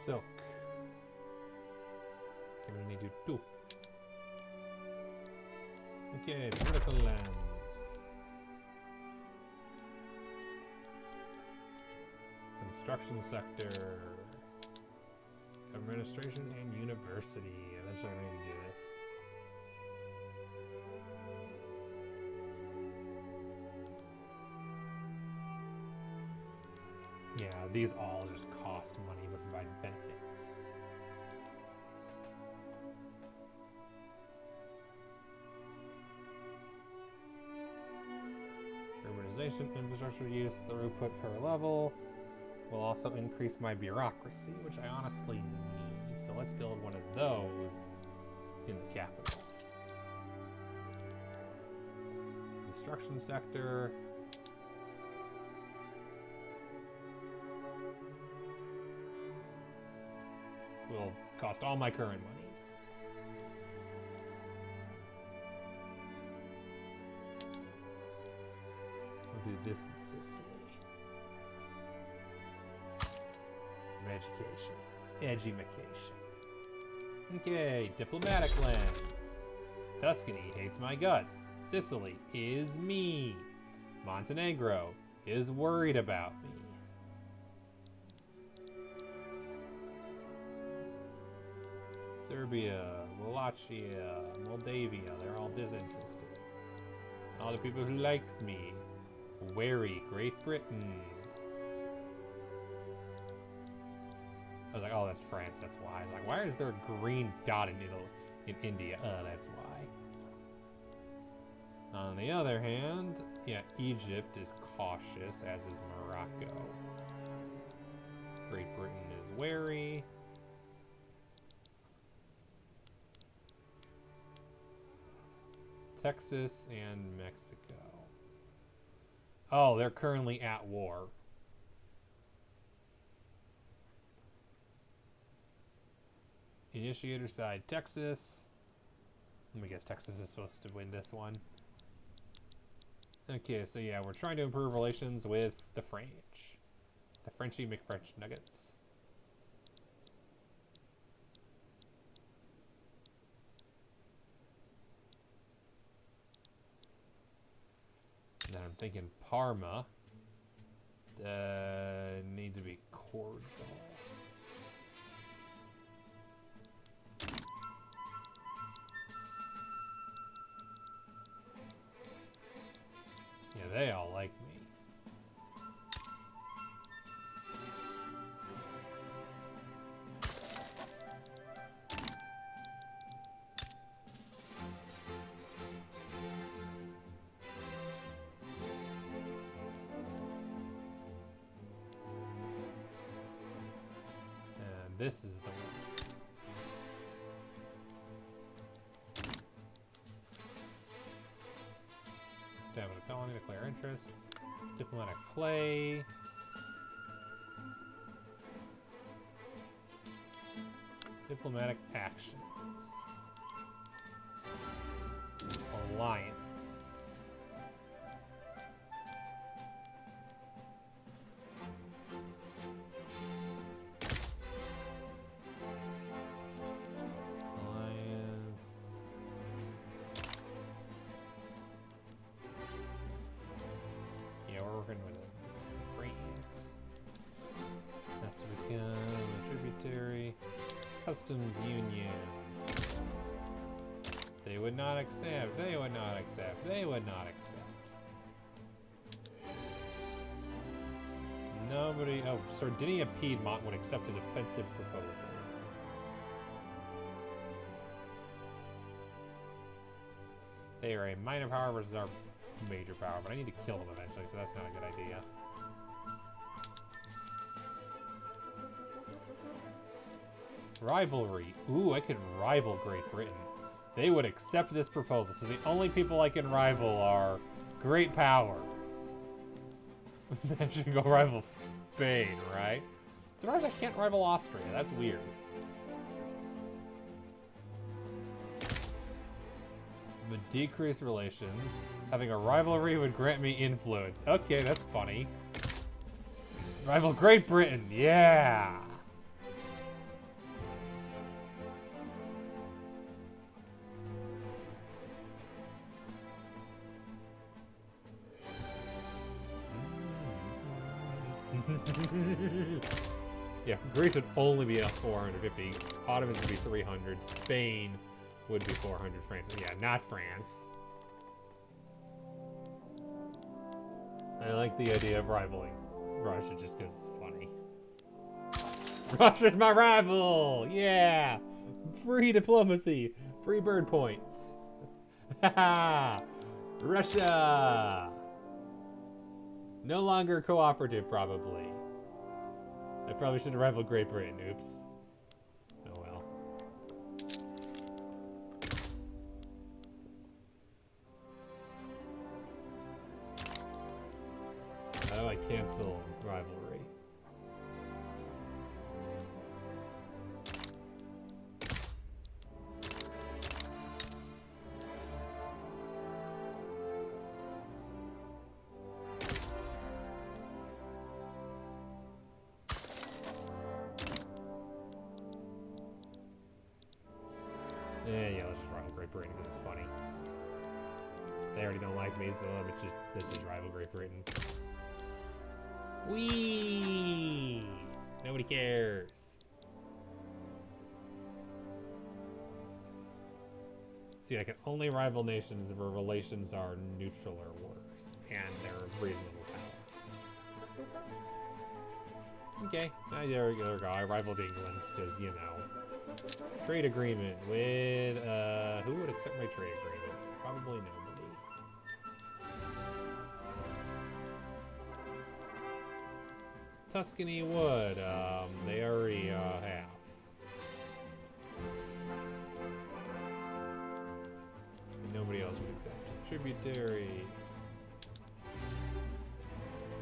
Speaker 1: Silk. I'm gonna need you too. Okay, vertical lens. Construction sector. Administration and university. Eventually I'm gonna do this. Yeah, these all just cost money but provide benefits. Urbanization, infrastructure use, throughput per level will also increase my bureaucracy, which I honestly need. So let's build one of those in the capital. Construction sector. Will cost all my current monies. We'll do this in Sicily. Some education. Edumacation. Okay, diplomatic lens. Tuscany hates my guts. Sicily is me. Montenegro is worried about me. Serbia, Wallachia, Moldavia, they're all disinterested. All the people who likes me. Wary Great Britain. I was like, oh, that's France, that's why. I was like, why is there a green dot in India? Oh, that's why. On the other hand, yeah, Egypt is cautious, as is Morocco. Great Britain is wary. Texas and Mexico. Oh, they're currently at war. Initiator side, Texas. Let me guess, Texas is supposed to win this one. Okay, so yeah, we're trying to improve relations with the French. The Frenchy McFrench Nuggets. And then I'm thinking Parma. Need to be cordial. Yeah, they all like me. And this is the one. Establish a colony, declare interest. Diplomatic play. Diplomatic actions. Alliance. Alliance. Yeah, we're working with a France. Has to become a tributary. Customs Union. They would not accept. They would not accept. They would not accept. Nobody. Oh, Sardinia Piedmont would accept a defensive proposal. They are a minor power versus our major power, but I need to kill them eventually, so that's not a good idea. Rivalry. Ooh, I could rival Great Britain. They would accept this proposal. So the only people I can rival are great powers. I should go rival Spain, right? Surprised I can't rival Austria. That's weird. But decrease relations. Having a rivalry would grant me influence. Okay, that's funny. Rival Great Britain. Yeah. Yeah, Greece would only be a 450. Ottomans would be 300. Spain would be 400. France, yeah, not France. I like the idea of rivaling Russia just because it's funny. Russia's my rival! Yeah! Free diplomacy! Free bird points! Haha! Russia! No longer cooperative, probably. I probably should have rivaled Great Britain. Oops. Oh well. How do I cancel rivalry? Yeah, let's just rival Great Britain because it's funny. They already don't like me, so let's just rival Great Britain. Whee! Nobody cares. See, I can only rival nations if our relations are neutral or worse, and they're of reasonable power. Okay, there we go. I rivaled England because, you know, trade agreement with who would accept my trade agreement? Probably nobody. Tuscany would. They already have. And nobody else would accept. Tributary.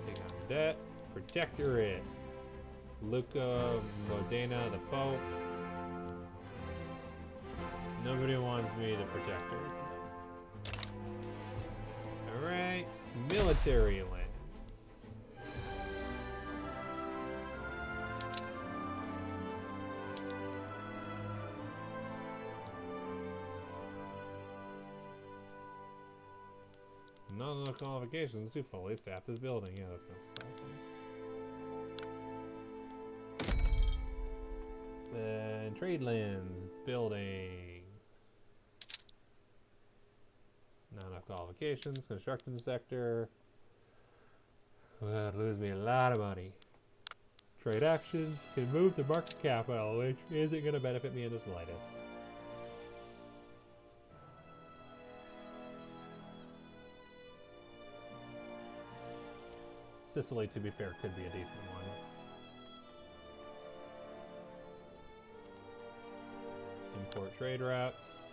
Speaker 1: Take on debt. Protectorate. Luca Modena, the Pope. Nobody wants me to protect her. Alright. Military lands. Not enough qualifications to fully staff this building. Yeah, that's not surprising. Trade lands, building. Not enough qualifications, construction sector. Well, that'd lose me a lot of money. Trade actions can move the market capital, which isn't going to benefit me in the slightest. Sicily, to be fair, could be a decent one. Import trade routes.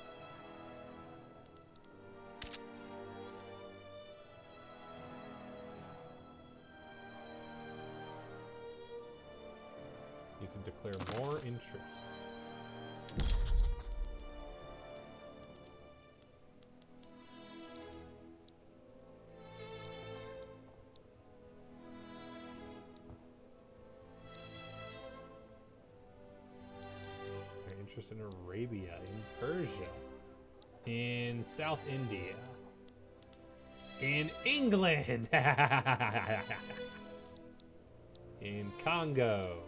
Speaker 1: You can declare more interests. Interest in Arabia, in Persia, in South India, in England, in Congo.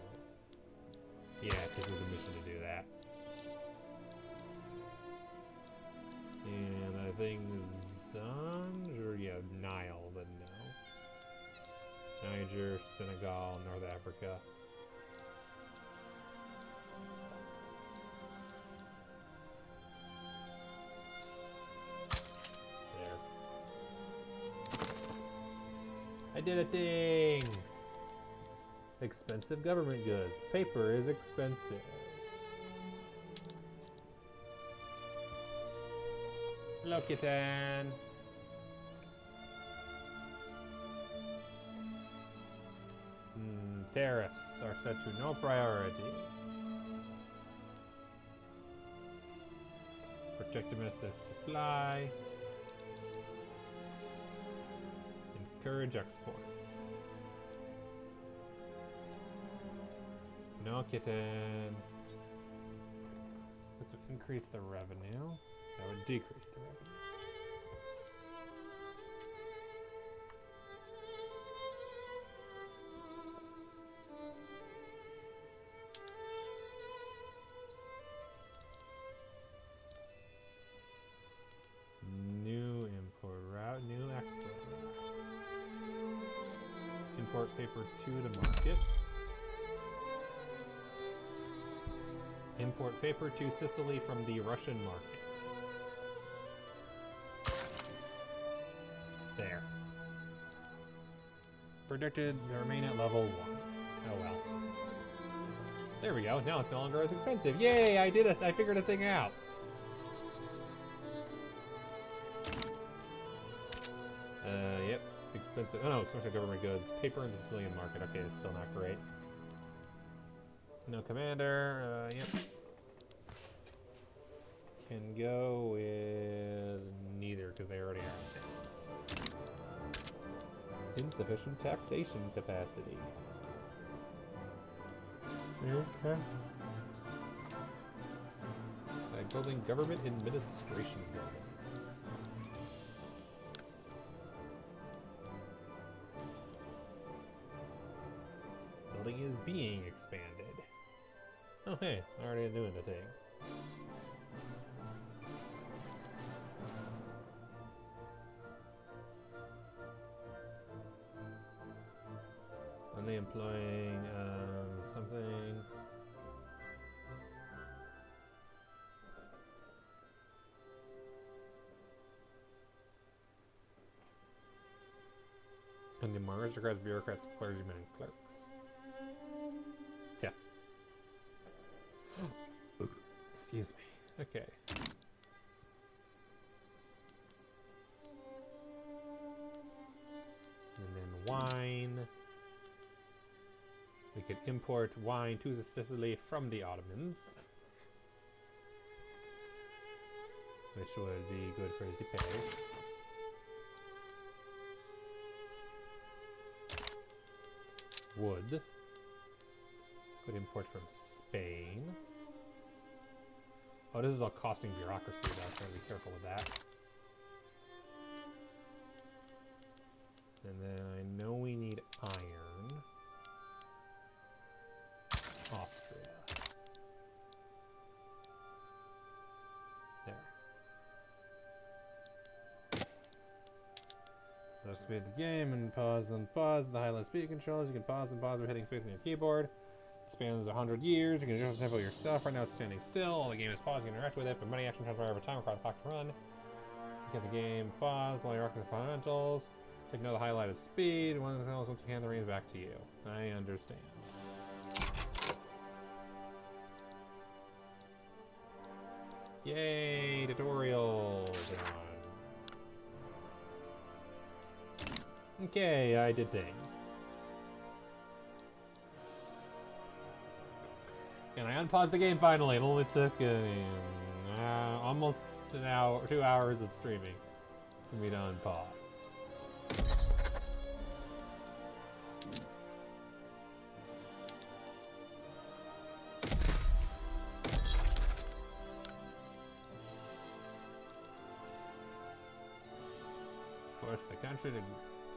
Speaker 1: Yeah, this was a mission to do that. And I think Zanj, or yeah, Nile, but no. Niger, Senegal, North Africa. I did a thing! Expensive government goods. Paper is expensive. Lokitan. Tariffs are set to no priority. Protect domestic supply. Encourage exports. No kitten. This would increase the revenue. That would decrease the revenue. New import route, new export route. Import paper to the market. Import paper to Sicily from the Russian market. There. Predicted to remain at level 1. Oh well. There we go. Now it's no longer as expensive. Yay! I did it! I figured a thing out. Yep. Expensive. Oh no, expensive government goods. Paper in the Sicilian market. Okay, it's still not great. No commander. Yep. Can go with neither because they already have things. Insufficient taxation capacity. Okay. Like building government administration buildings. Building is being expanded. Oh hey, already doing the thing. Only employing something. And the Mars requires bureaucrats, clergymen, and clerks. Yeah. Excuse me. Okay. And then wine. We could import wine to Sicily from the Ottomans, which would be good for the pay. Wood. Could import from Spain. Oh, this is all costing bureaucracy, though, so be careful with that. And then I know we need iron. Austria. Just speed the game and pause and pause. The high-low speed controls. You can pause and pause by hitting space on your keyboard. It spans 100 years. You can adjust the tempo of your stuff. Right now it's standing still. While the game is paused, you can interact with it, but many actions transfer over time require the clock to run. You get the game pause while you're working the fundamentals. Ignore the highlighted speed. One of the controls once you hand the reins back to you. I understand. Yay, tutorial done. Okay, I did thing. And I unpaused the game finally. It only took almost an hour, 2 hours of streaming for me to unpause. Force the country to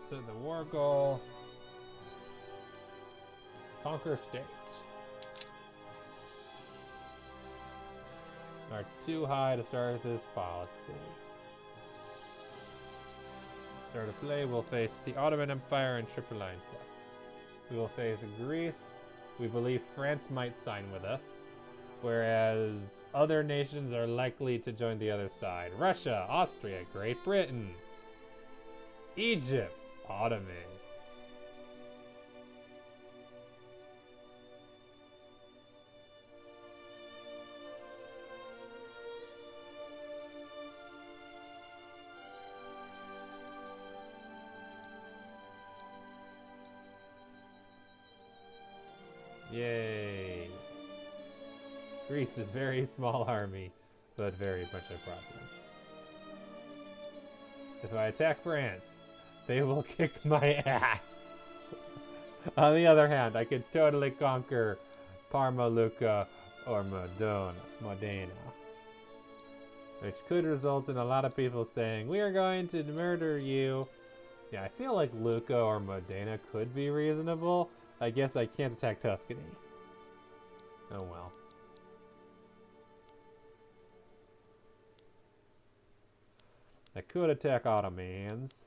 Speaker 1: set the war goal. Conquer states. Are too high to start this policy. Start of play, we'll face the Ottoman Empire and Tripolitania. We will face Greece. We believe France might sign with us, whereas other nations are likely to join the other side. Russia, Austria, Great Britain, Egypt, Ottomans. Yay. Greece is very small army, but very much a problem. If I attack France, they will kick my ass. On the other hand, I could totally conquer Parma, Lucca, or Modena. Which could result in a lot of people saying, we are going to murder you. Yeah, I feel like Lucca or Modena could be reasonable. I guess I can't attack Tuscany. Oh well. I could attack Ottomans.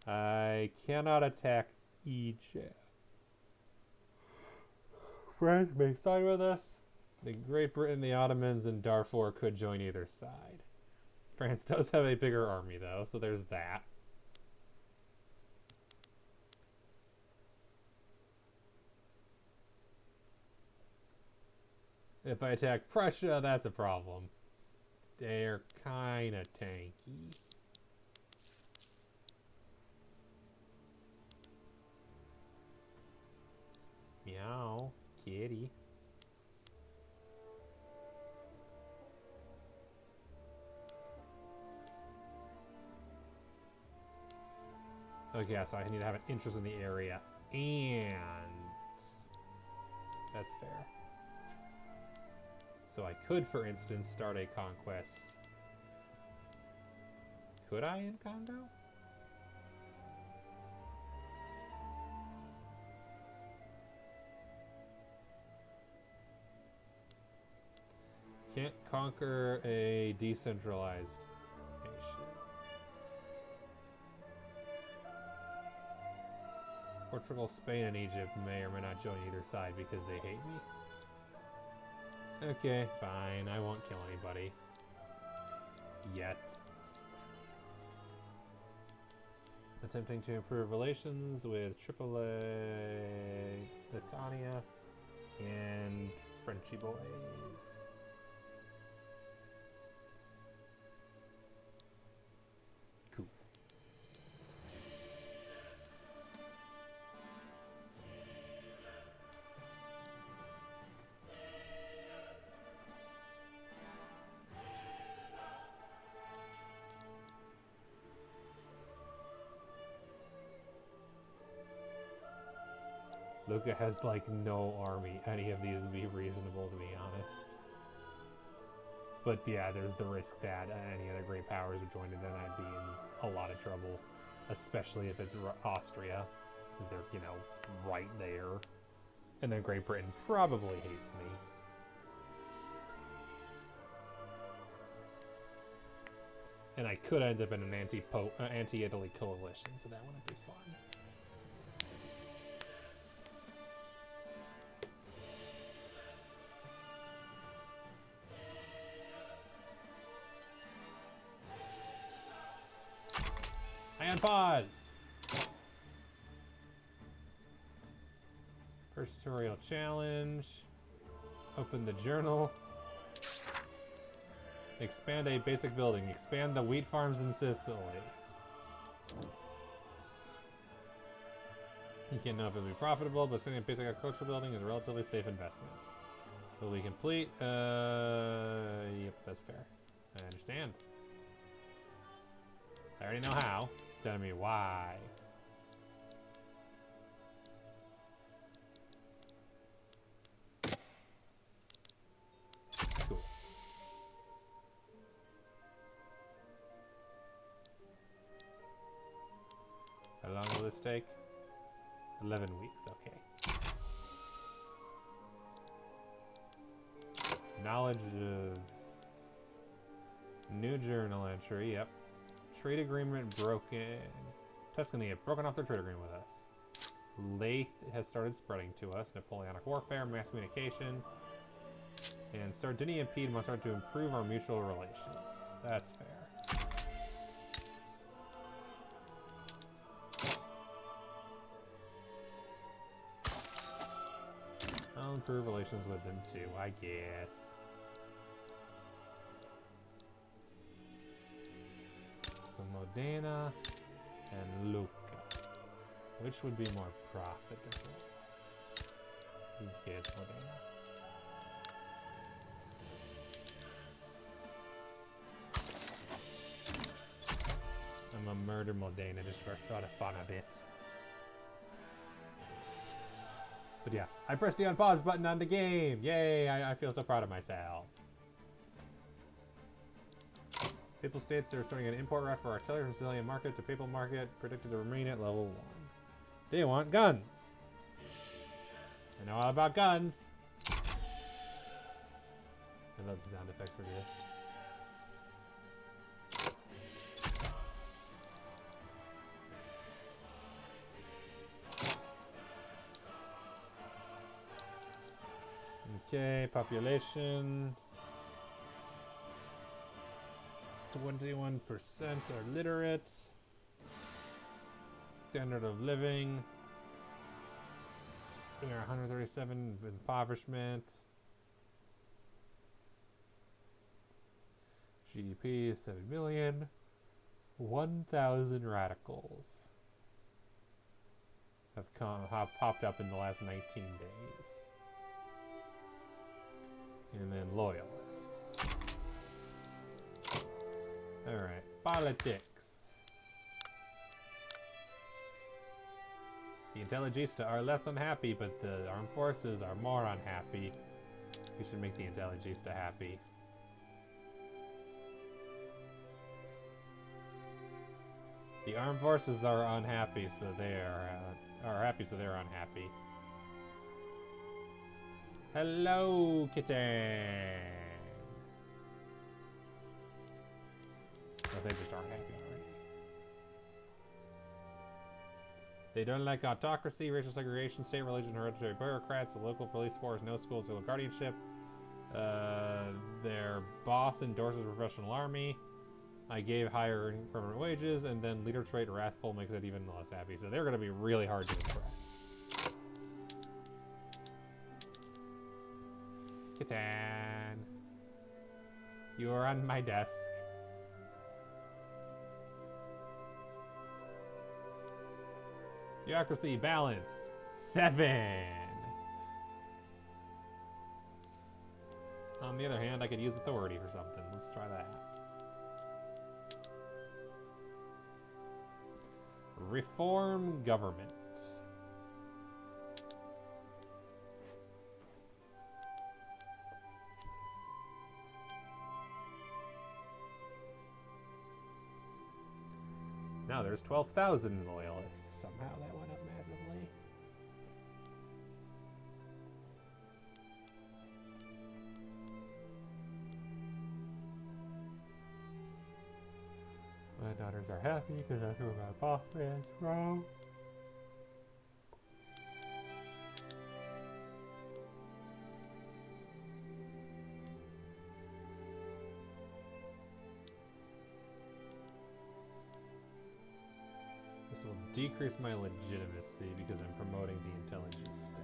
Speaker 1: I cannot attack Egypt. France may side with us. The Great Britain, the Ottomans, and Darfur could join either side. France does have a bigger army though, so there's that. If I attack Prussia, that's a problem. They're kinda tanky. Meow, kitty. Okay, so I need to have an interest in the area, and that's fair. So I could, for instance, start a conquest. Could I in Congo? Can't conquer a decentralized nation. Portugal, Spain, and Egypt may or may not join either side because they hate me. Okay, fine. I won't kill anybody. Yet. Attempting to improve relations with Tripoli, Latania, and Frenchy boys. Cool. Lucca has like no army. Any of these would be reasonable, to be honest. But yeah, there's the risk that any other great powers would join, and then I'd be in a lot of trouble, especially if it's Austria, since they're, you know, right there. And then Great Britain probably hates me. And I could end up in an anti-Italy coalition, so that wouldn't be fun. I unpaused! First tutorial challenge. Open the journal. Expand a basic building. Expand the wheat farms in Sicily. You can't know if it'll be profitable, but expanding a basic agricultural building is a relatively safe investment. Will we complete? Yep, that's fair. I understand. I already know how. Telling me why. Cool. How long will this take? 11 weeks, okay. Knowledge of... New journal entry, yep. Trade agreement broken. Tuscany have broken off their trade agreement with us. Leith has started spreading to us. Napoleonic warfare, mass communication. And Sardinia and Piedmont start to improve our mutual relations. That's fair. I'll improve relations with them too, I guess. So Modena and Lucca. Which would be more profitable? Who gets Modena? I'm gonna murder Modena just for sort of fun a bit. But yeah, I pressed the unpause button on the game. Yay, I feel so proud of myself. Papal states are starting an import route for artillery from Sicilian market to Papal market, predicted to remain at level 1. They want guns. I know all about guns. I love the sound effects for this. Okay, population. 21% are literate. Standard of living. We are 137 impoverishment. GDP is 7 million. 1,000 radicals have popped up in the last 19 days. And then loyalists. Alright, politics. The Intelligista are less unhappy, but the armed forces are more unhappy. We should make the Intelligista happy. The armed forces are unhappy, so they are happy, so they're unhappy. Hello, kitten. Oh, they just aren't happy already. They don't like autocracy, racial segregation, state religion, hereditary bureaucrats, a local police force, no schools, no guardianship. Their boss endorses a professional army. I gave higher permanent wages, and then leader trait wrathful makes it even less happy. So they're going to be really hard to impress. Kitten, you are on my desk. Bureaucracy balance 7. On the other hand, I could use authority for something. Let's try that. Reform government. Now there's 12,000 loyalists. Somehow that went up massively. daughters are happy because that's where my boss is from. This will decrease my legitimacy because I'm promoting the intelligence stuff.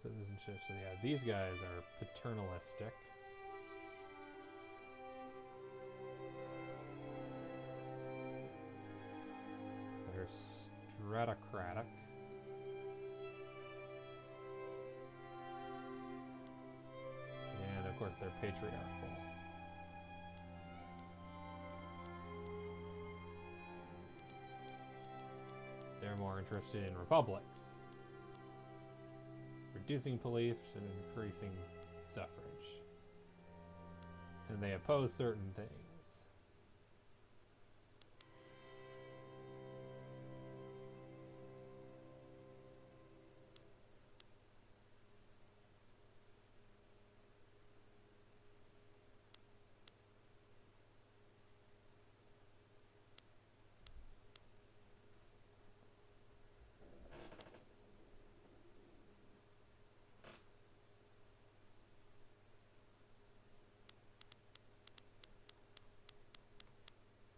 Speaker 1: Citizenship, so yeah, these guys are paternalistic. They're stratocratic. And of course they're patriarchal. They're more interested in republics. Reducing police and increasing suffrage. And they oppose certain things.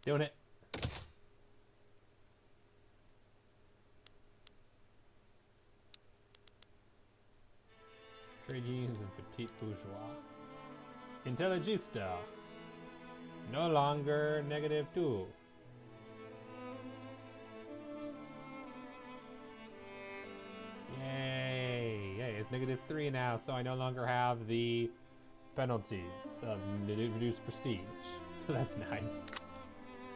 Speaker 1: Doing it. Trade unions and petite bourgeois. Intelligista. No longer -2. Yay! Yay, it's -3 now, so I no longer have the penalties of reduced prestige. So that's nice.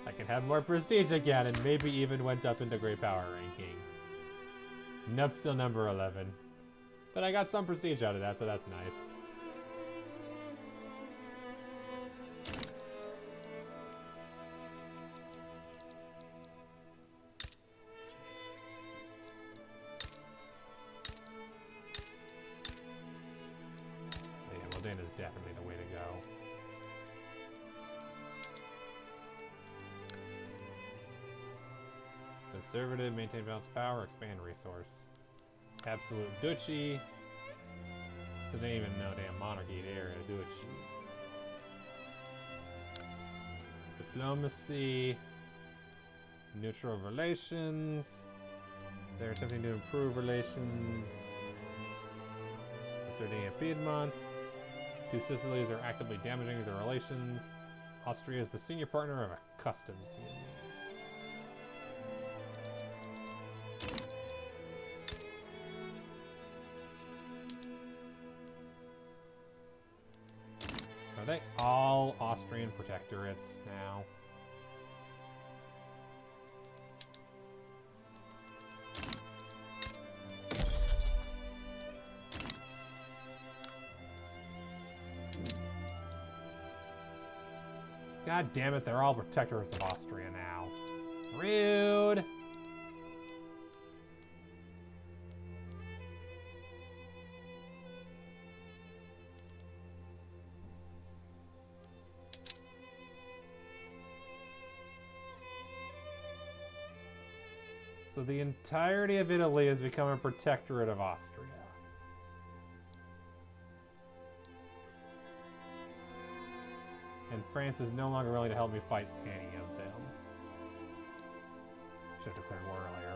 Speaker 1: I can have more prestige again, and maybe even went up into great power ranking. Nope, still number 11. But I got some prestige out of that, so that's nice. Oh yeah, well, Dana's definitely the way to go. Conservative, maintain balanced power, expand resource. Absolute duchy. So they even know damn monarchy there, a duchy. Diplomacy. Neutral relations. They're attempting to improve relations. Sardinia and Piedmont. Two Sicilies are actively damaging their relations. Austria is the senior partner of a customs union. Are they all Austrian protectorates now? God damn it, they're all protectorates of Austria now. Rude! So the entirety of Italy has become a protectorate of Austria. And France is no longer willing to help me fight any of them. Should have declared war earlier.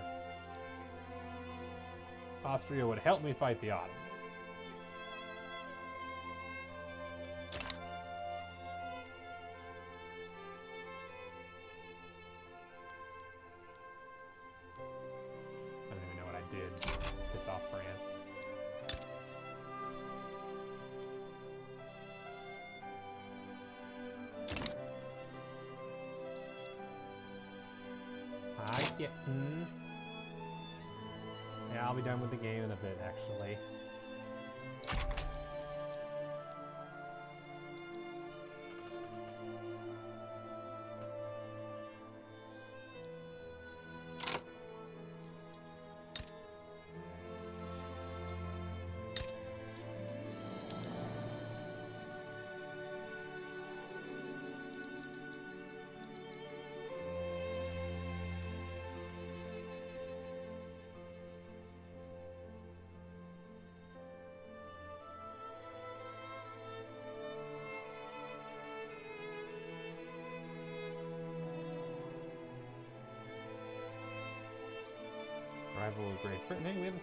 Speaker 1: Austria would help me fight the Ottomans. I don't even know what I did to piss off France. Yeah, I'll be done with the game in a bit, actually.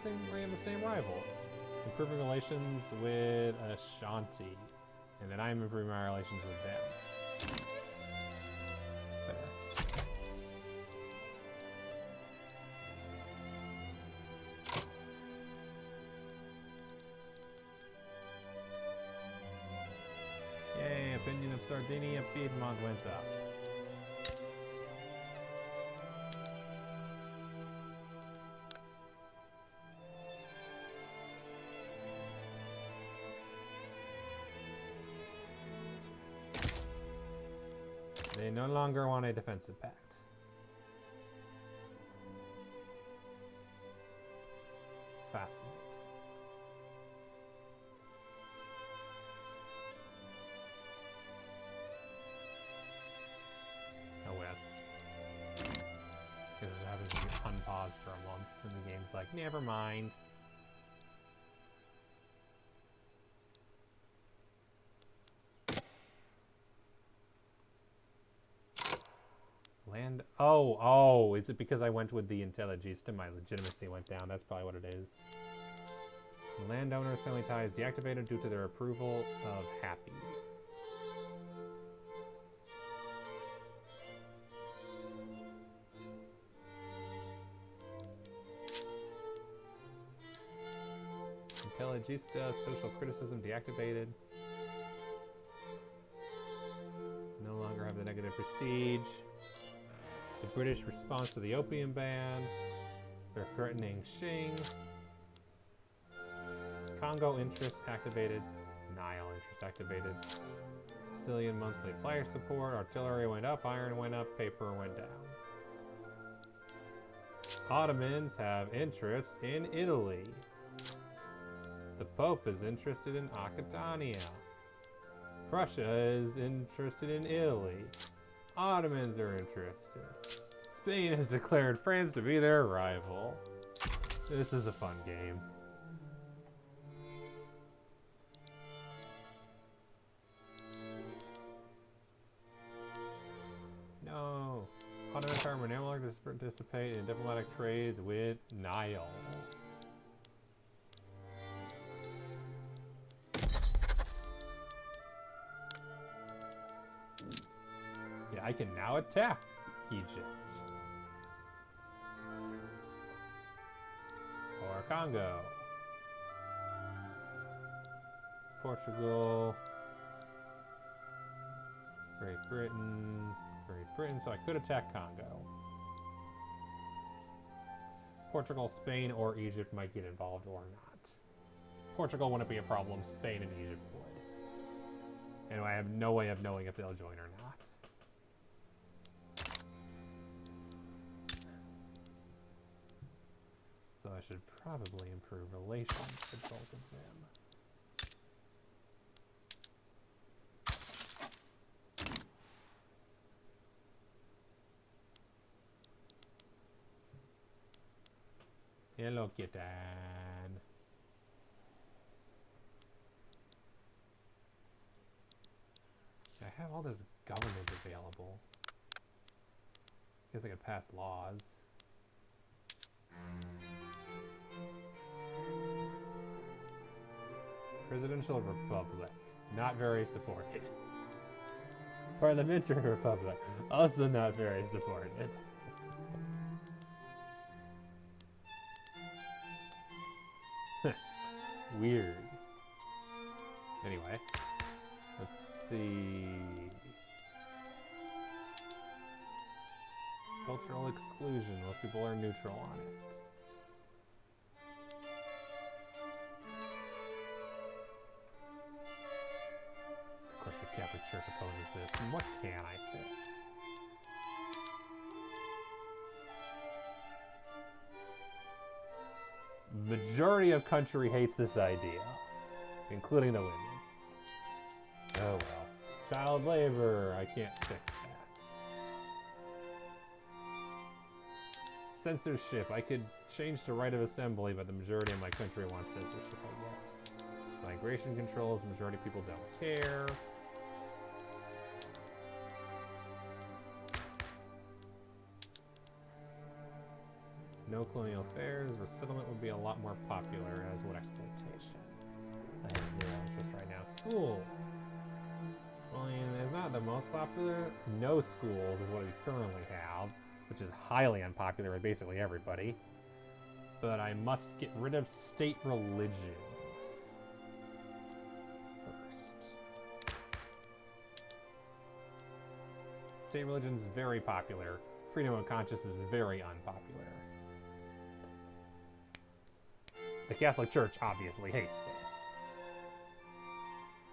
Speaker 1: the same rival. Improving relations with Ashanti. And then I'm improving my relations with them. That's fair. Yay, opinion of Sardinia, Piedmont went up. They no longer want a defensive pact. Fascinating. Oh well. Because it happens to be unpaused for a month, and the game's like, never mind. Land. Oh, is it because I went with the Intelligista? My legitimacy went down. That's probably what it is. Landowners' family ties deactivated due to their approval of Happy. Intelligista, social criticism deactivated. No longer have the negative prestige. The British response to the opium ban. They're threatening Xing. Congo interest activated. Nile interest activated. Sicilian monthly player support. Artillery went up. Iron went up. Paper went down. Ottomans have interest in Italy. The Pope is interested in Aquitania. Prussia is interested in Italy. Ottomans are interested. Spain has declared France to be their rival. This is a fun game. No. Ottoman Empire will no longer participate in diplomatic trades with Nile. Yeah, I can now attack Egypt. Or Congo. Portugal. Great Britain, so I could attack Congo. Portugal, Spain, or Egypt might get involved or not. Portugal wouldn't be a problem, Spain and Egypt would. And I have no way of knowing if they'll join or not. So I should probably improve relations with both of them. Hello, kitten. I have all this government available. Guess I could pass laws. Presidential Republic. Not very supported. Parliamentary Republic. Also not very supported. Weird. Anyway, let's see. Cultural exclusion. Most people are neutral on it. Of course, the Catholic Church opposes this. And what can I fix? Majority of country hates this idea, including the women. Oh well. Child labor, I can't fix that. Censorship, I could change to right of assembly, but the majority of my country wants censorship, I guess. Migration controls, majority of people don't care. No colonial affairs. Resettlement would be a lot more popular, as would exploitation. I have zero interest right now. Schools. Well, I mean, it's not the most popular. No schools is what we currently have, which is highly unpopular with basically everybody. But I must get rid of state religion first. State religion is very popular. Freedom of conscience is very unpopular. The Catholic Church obviously hates this.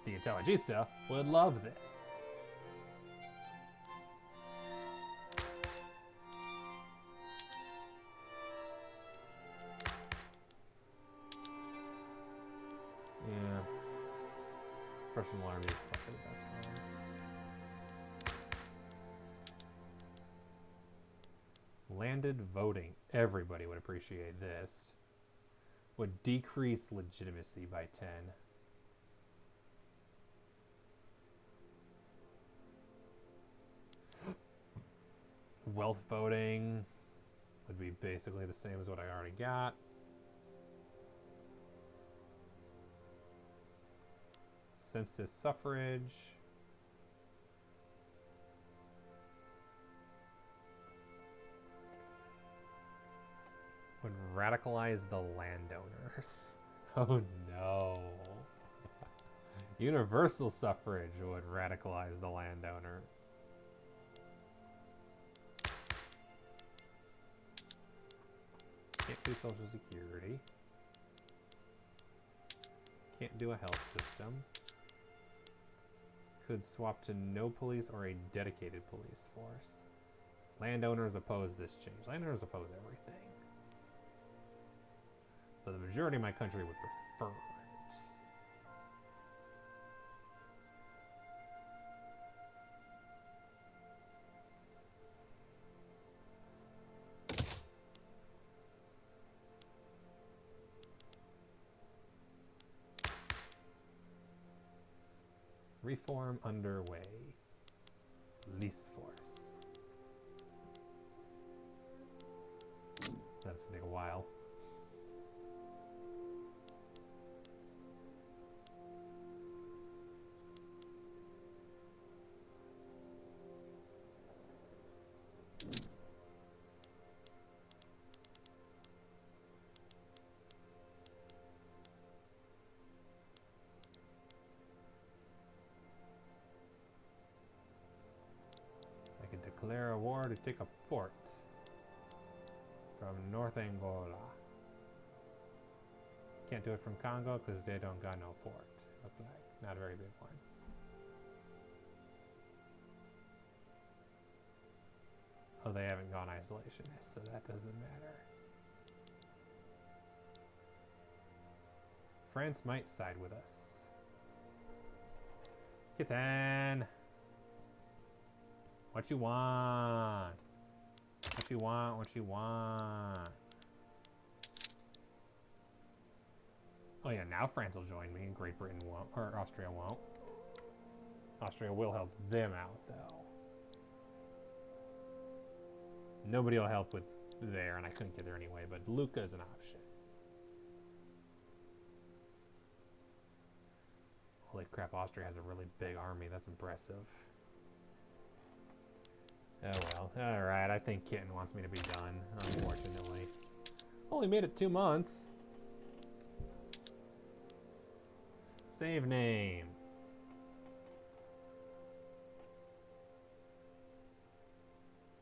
Speaker 1: The Intelligista would love this. Yeah. Professional army is probably the best one. Landed voting. Everybody would appreciate this. Would decrease legitimacy by 10. Wealth voting would be basically the same as what I already got. Census suffrage. Would radicalize the landowners. Oh no. Universal suffrage would radicalize the landowner. Can't do Social Security. Can't do a health system. Could swap to no police or a dedicated police force. Landowners oppose this change. Landowners oppose everything. But the majority of my country would prefer it. Reform underway. Least force. That's gonna take a while. Declare a war to take a port from North Angola. Can't do it from Congo because they don't got no port. Look like not a very big one. Oh, they haven't gone isolationist, so that doesn't matter. France might side with us. Kitten! What you want? What you want? What you want? Oh yeah, now France will join me and Great Britain won't, or Austria won't. Austria will help them out though. Nobody will help with there, and I couldn't get there anyway, but Lucca is an option. Holy crap, Austria has a really big army. That's impressive. Oh well. Alright, I think Kitten wants me to be done, unfortunately. Only made it 2 months. Save name.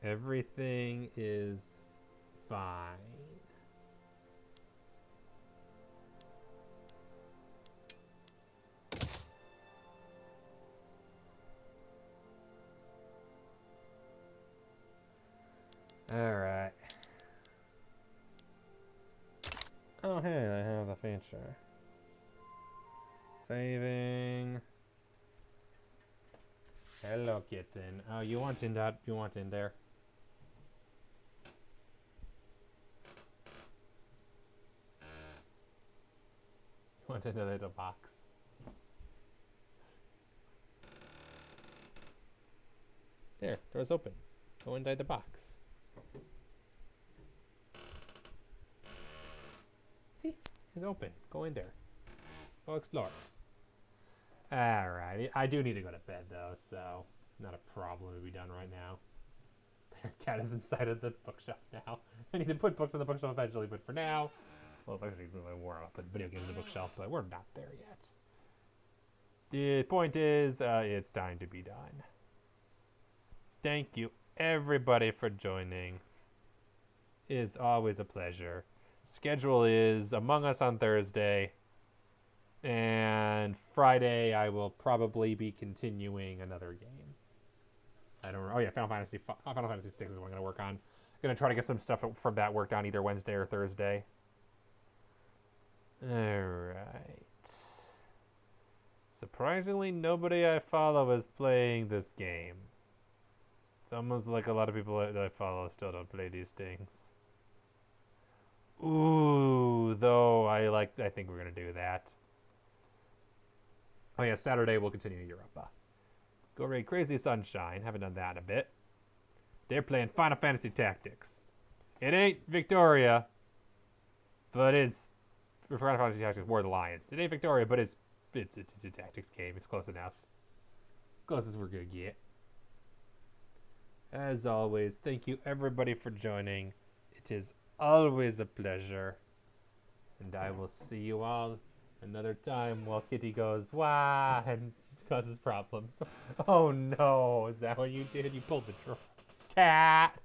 Speaker 1: Everything is fine. Alright. Oh hey, I have the feature. Saving. Hello, Kitten. Oh, you want in that? You want in there? You want in the little box? There, door's open. Go inside the box. is open. Go in there. Go explore. Alright. I do need to go to bed, though, so not a problem to be done right now. Their cat is inside of the bookshelf now. I need to put books on the bookshelf eventually, but for now... Well, actually, I'll put video games on the bookshelf, but we're not there yet. The point is, it's time to be done. Thank you, everybody, for joining. It is always a pleasure. Schedule is Among Us on Thursday. And Friday, I will probably be continuing another game. I don't know. Oh, yeah, Final Fantasy 6 is what I'm going to work on. I'm going to try to get some stuff from that worked on either Wednesday or Thursday. Alright. Surprisingly, nobody I follow is playing this game. It's almost like a lot of people that I follow still don't play these things. Ooh, though, I think we're going to do that. Oh yeah, Saturday we'll continue Europa. Go raid Crazy Sunshine. Haven't done that in a bit. They're playing Final Fantasy Tactics. It ain't Victoria, but it's Final Fantasy Tactics War of the Lions. It ain't Victoria, but it's a tactics game. It's close enough. Closest we're gonna get. As always, thank you everybody for joining. It is always a pleasure, and I will see you all another time while Kitty goes, wah, and causes problems. Oh no, is that what you did? You pulled the cat.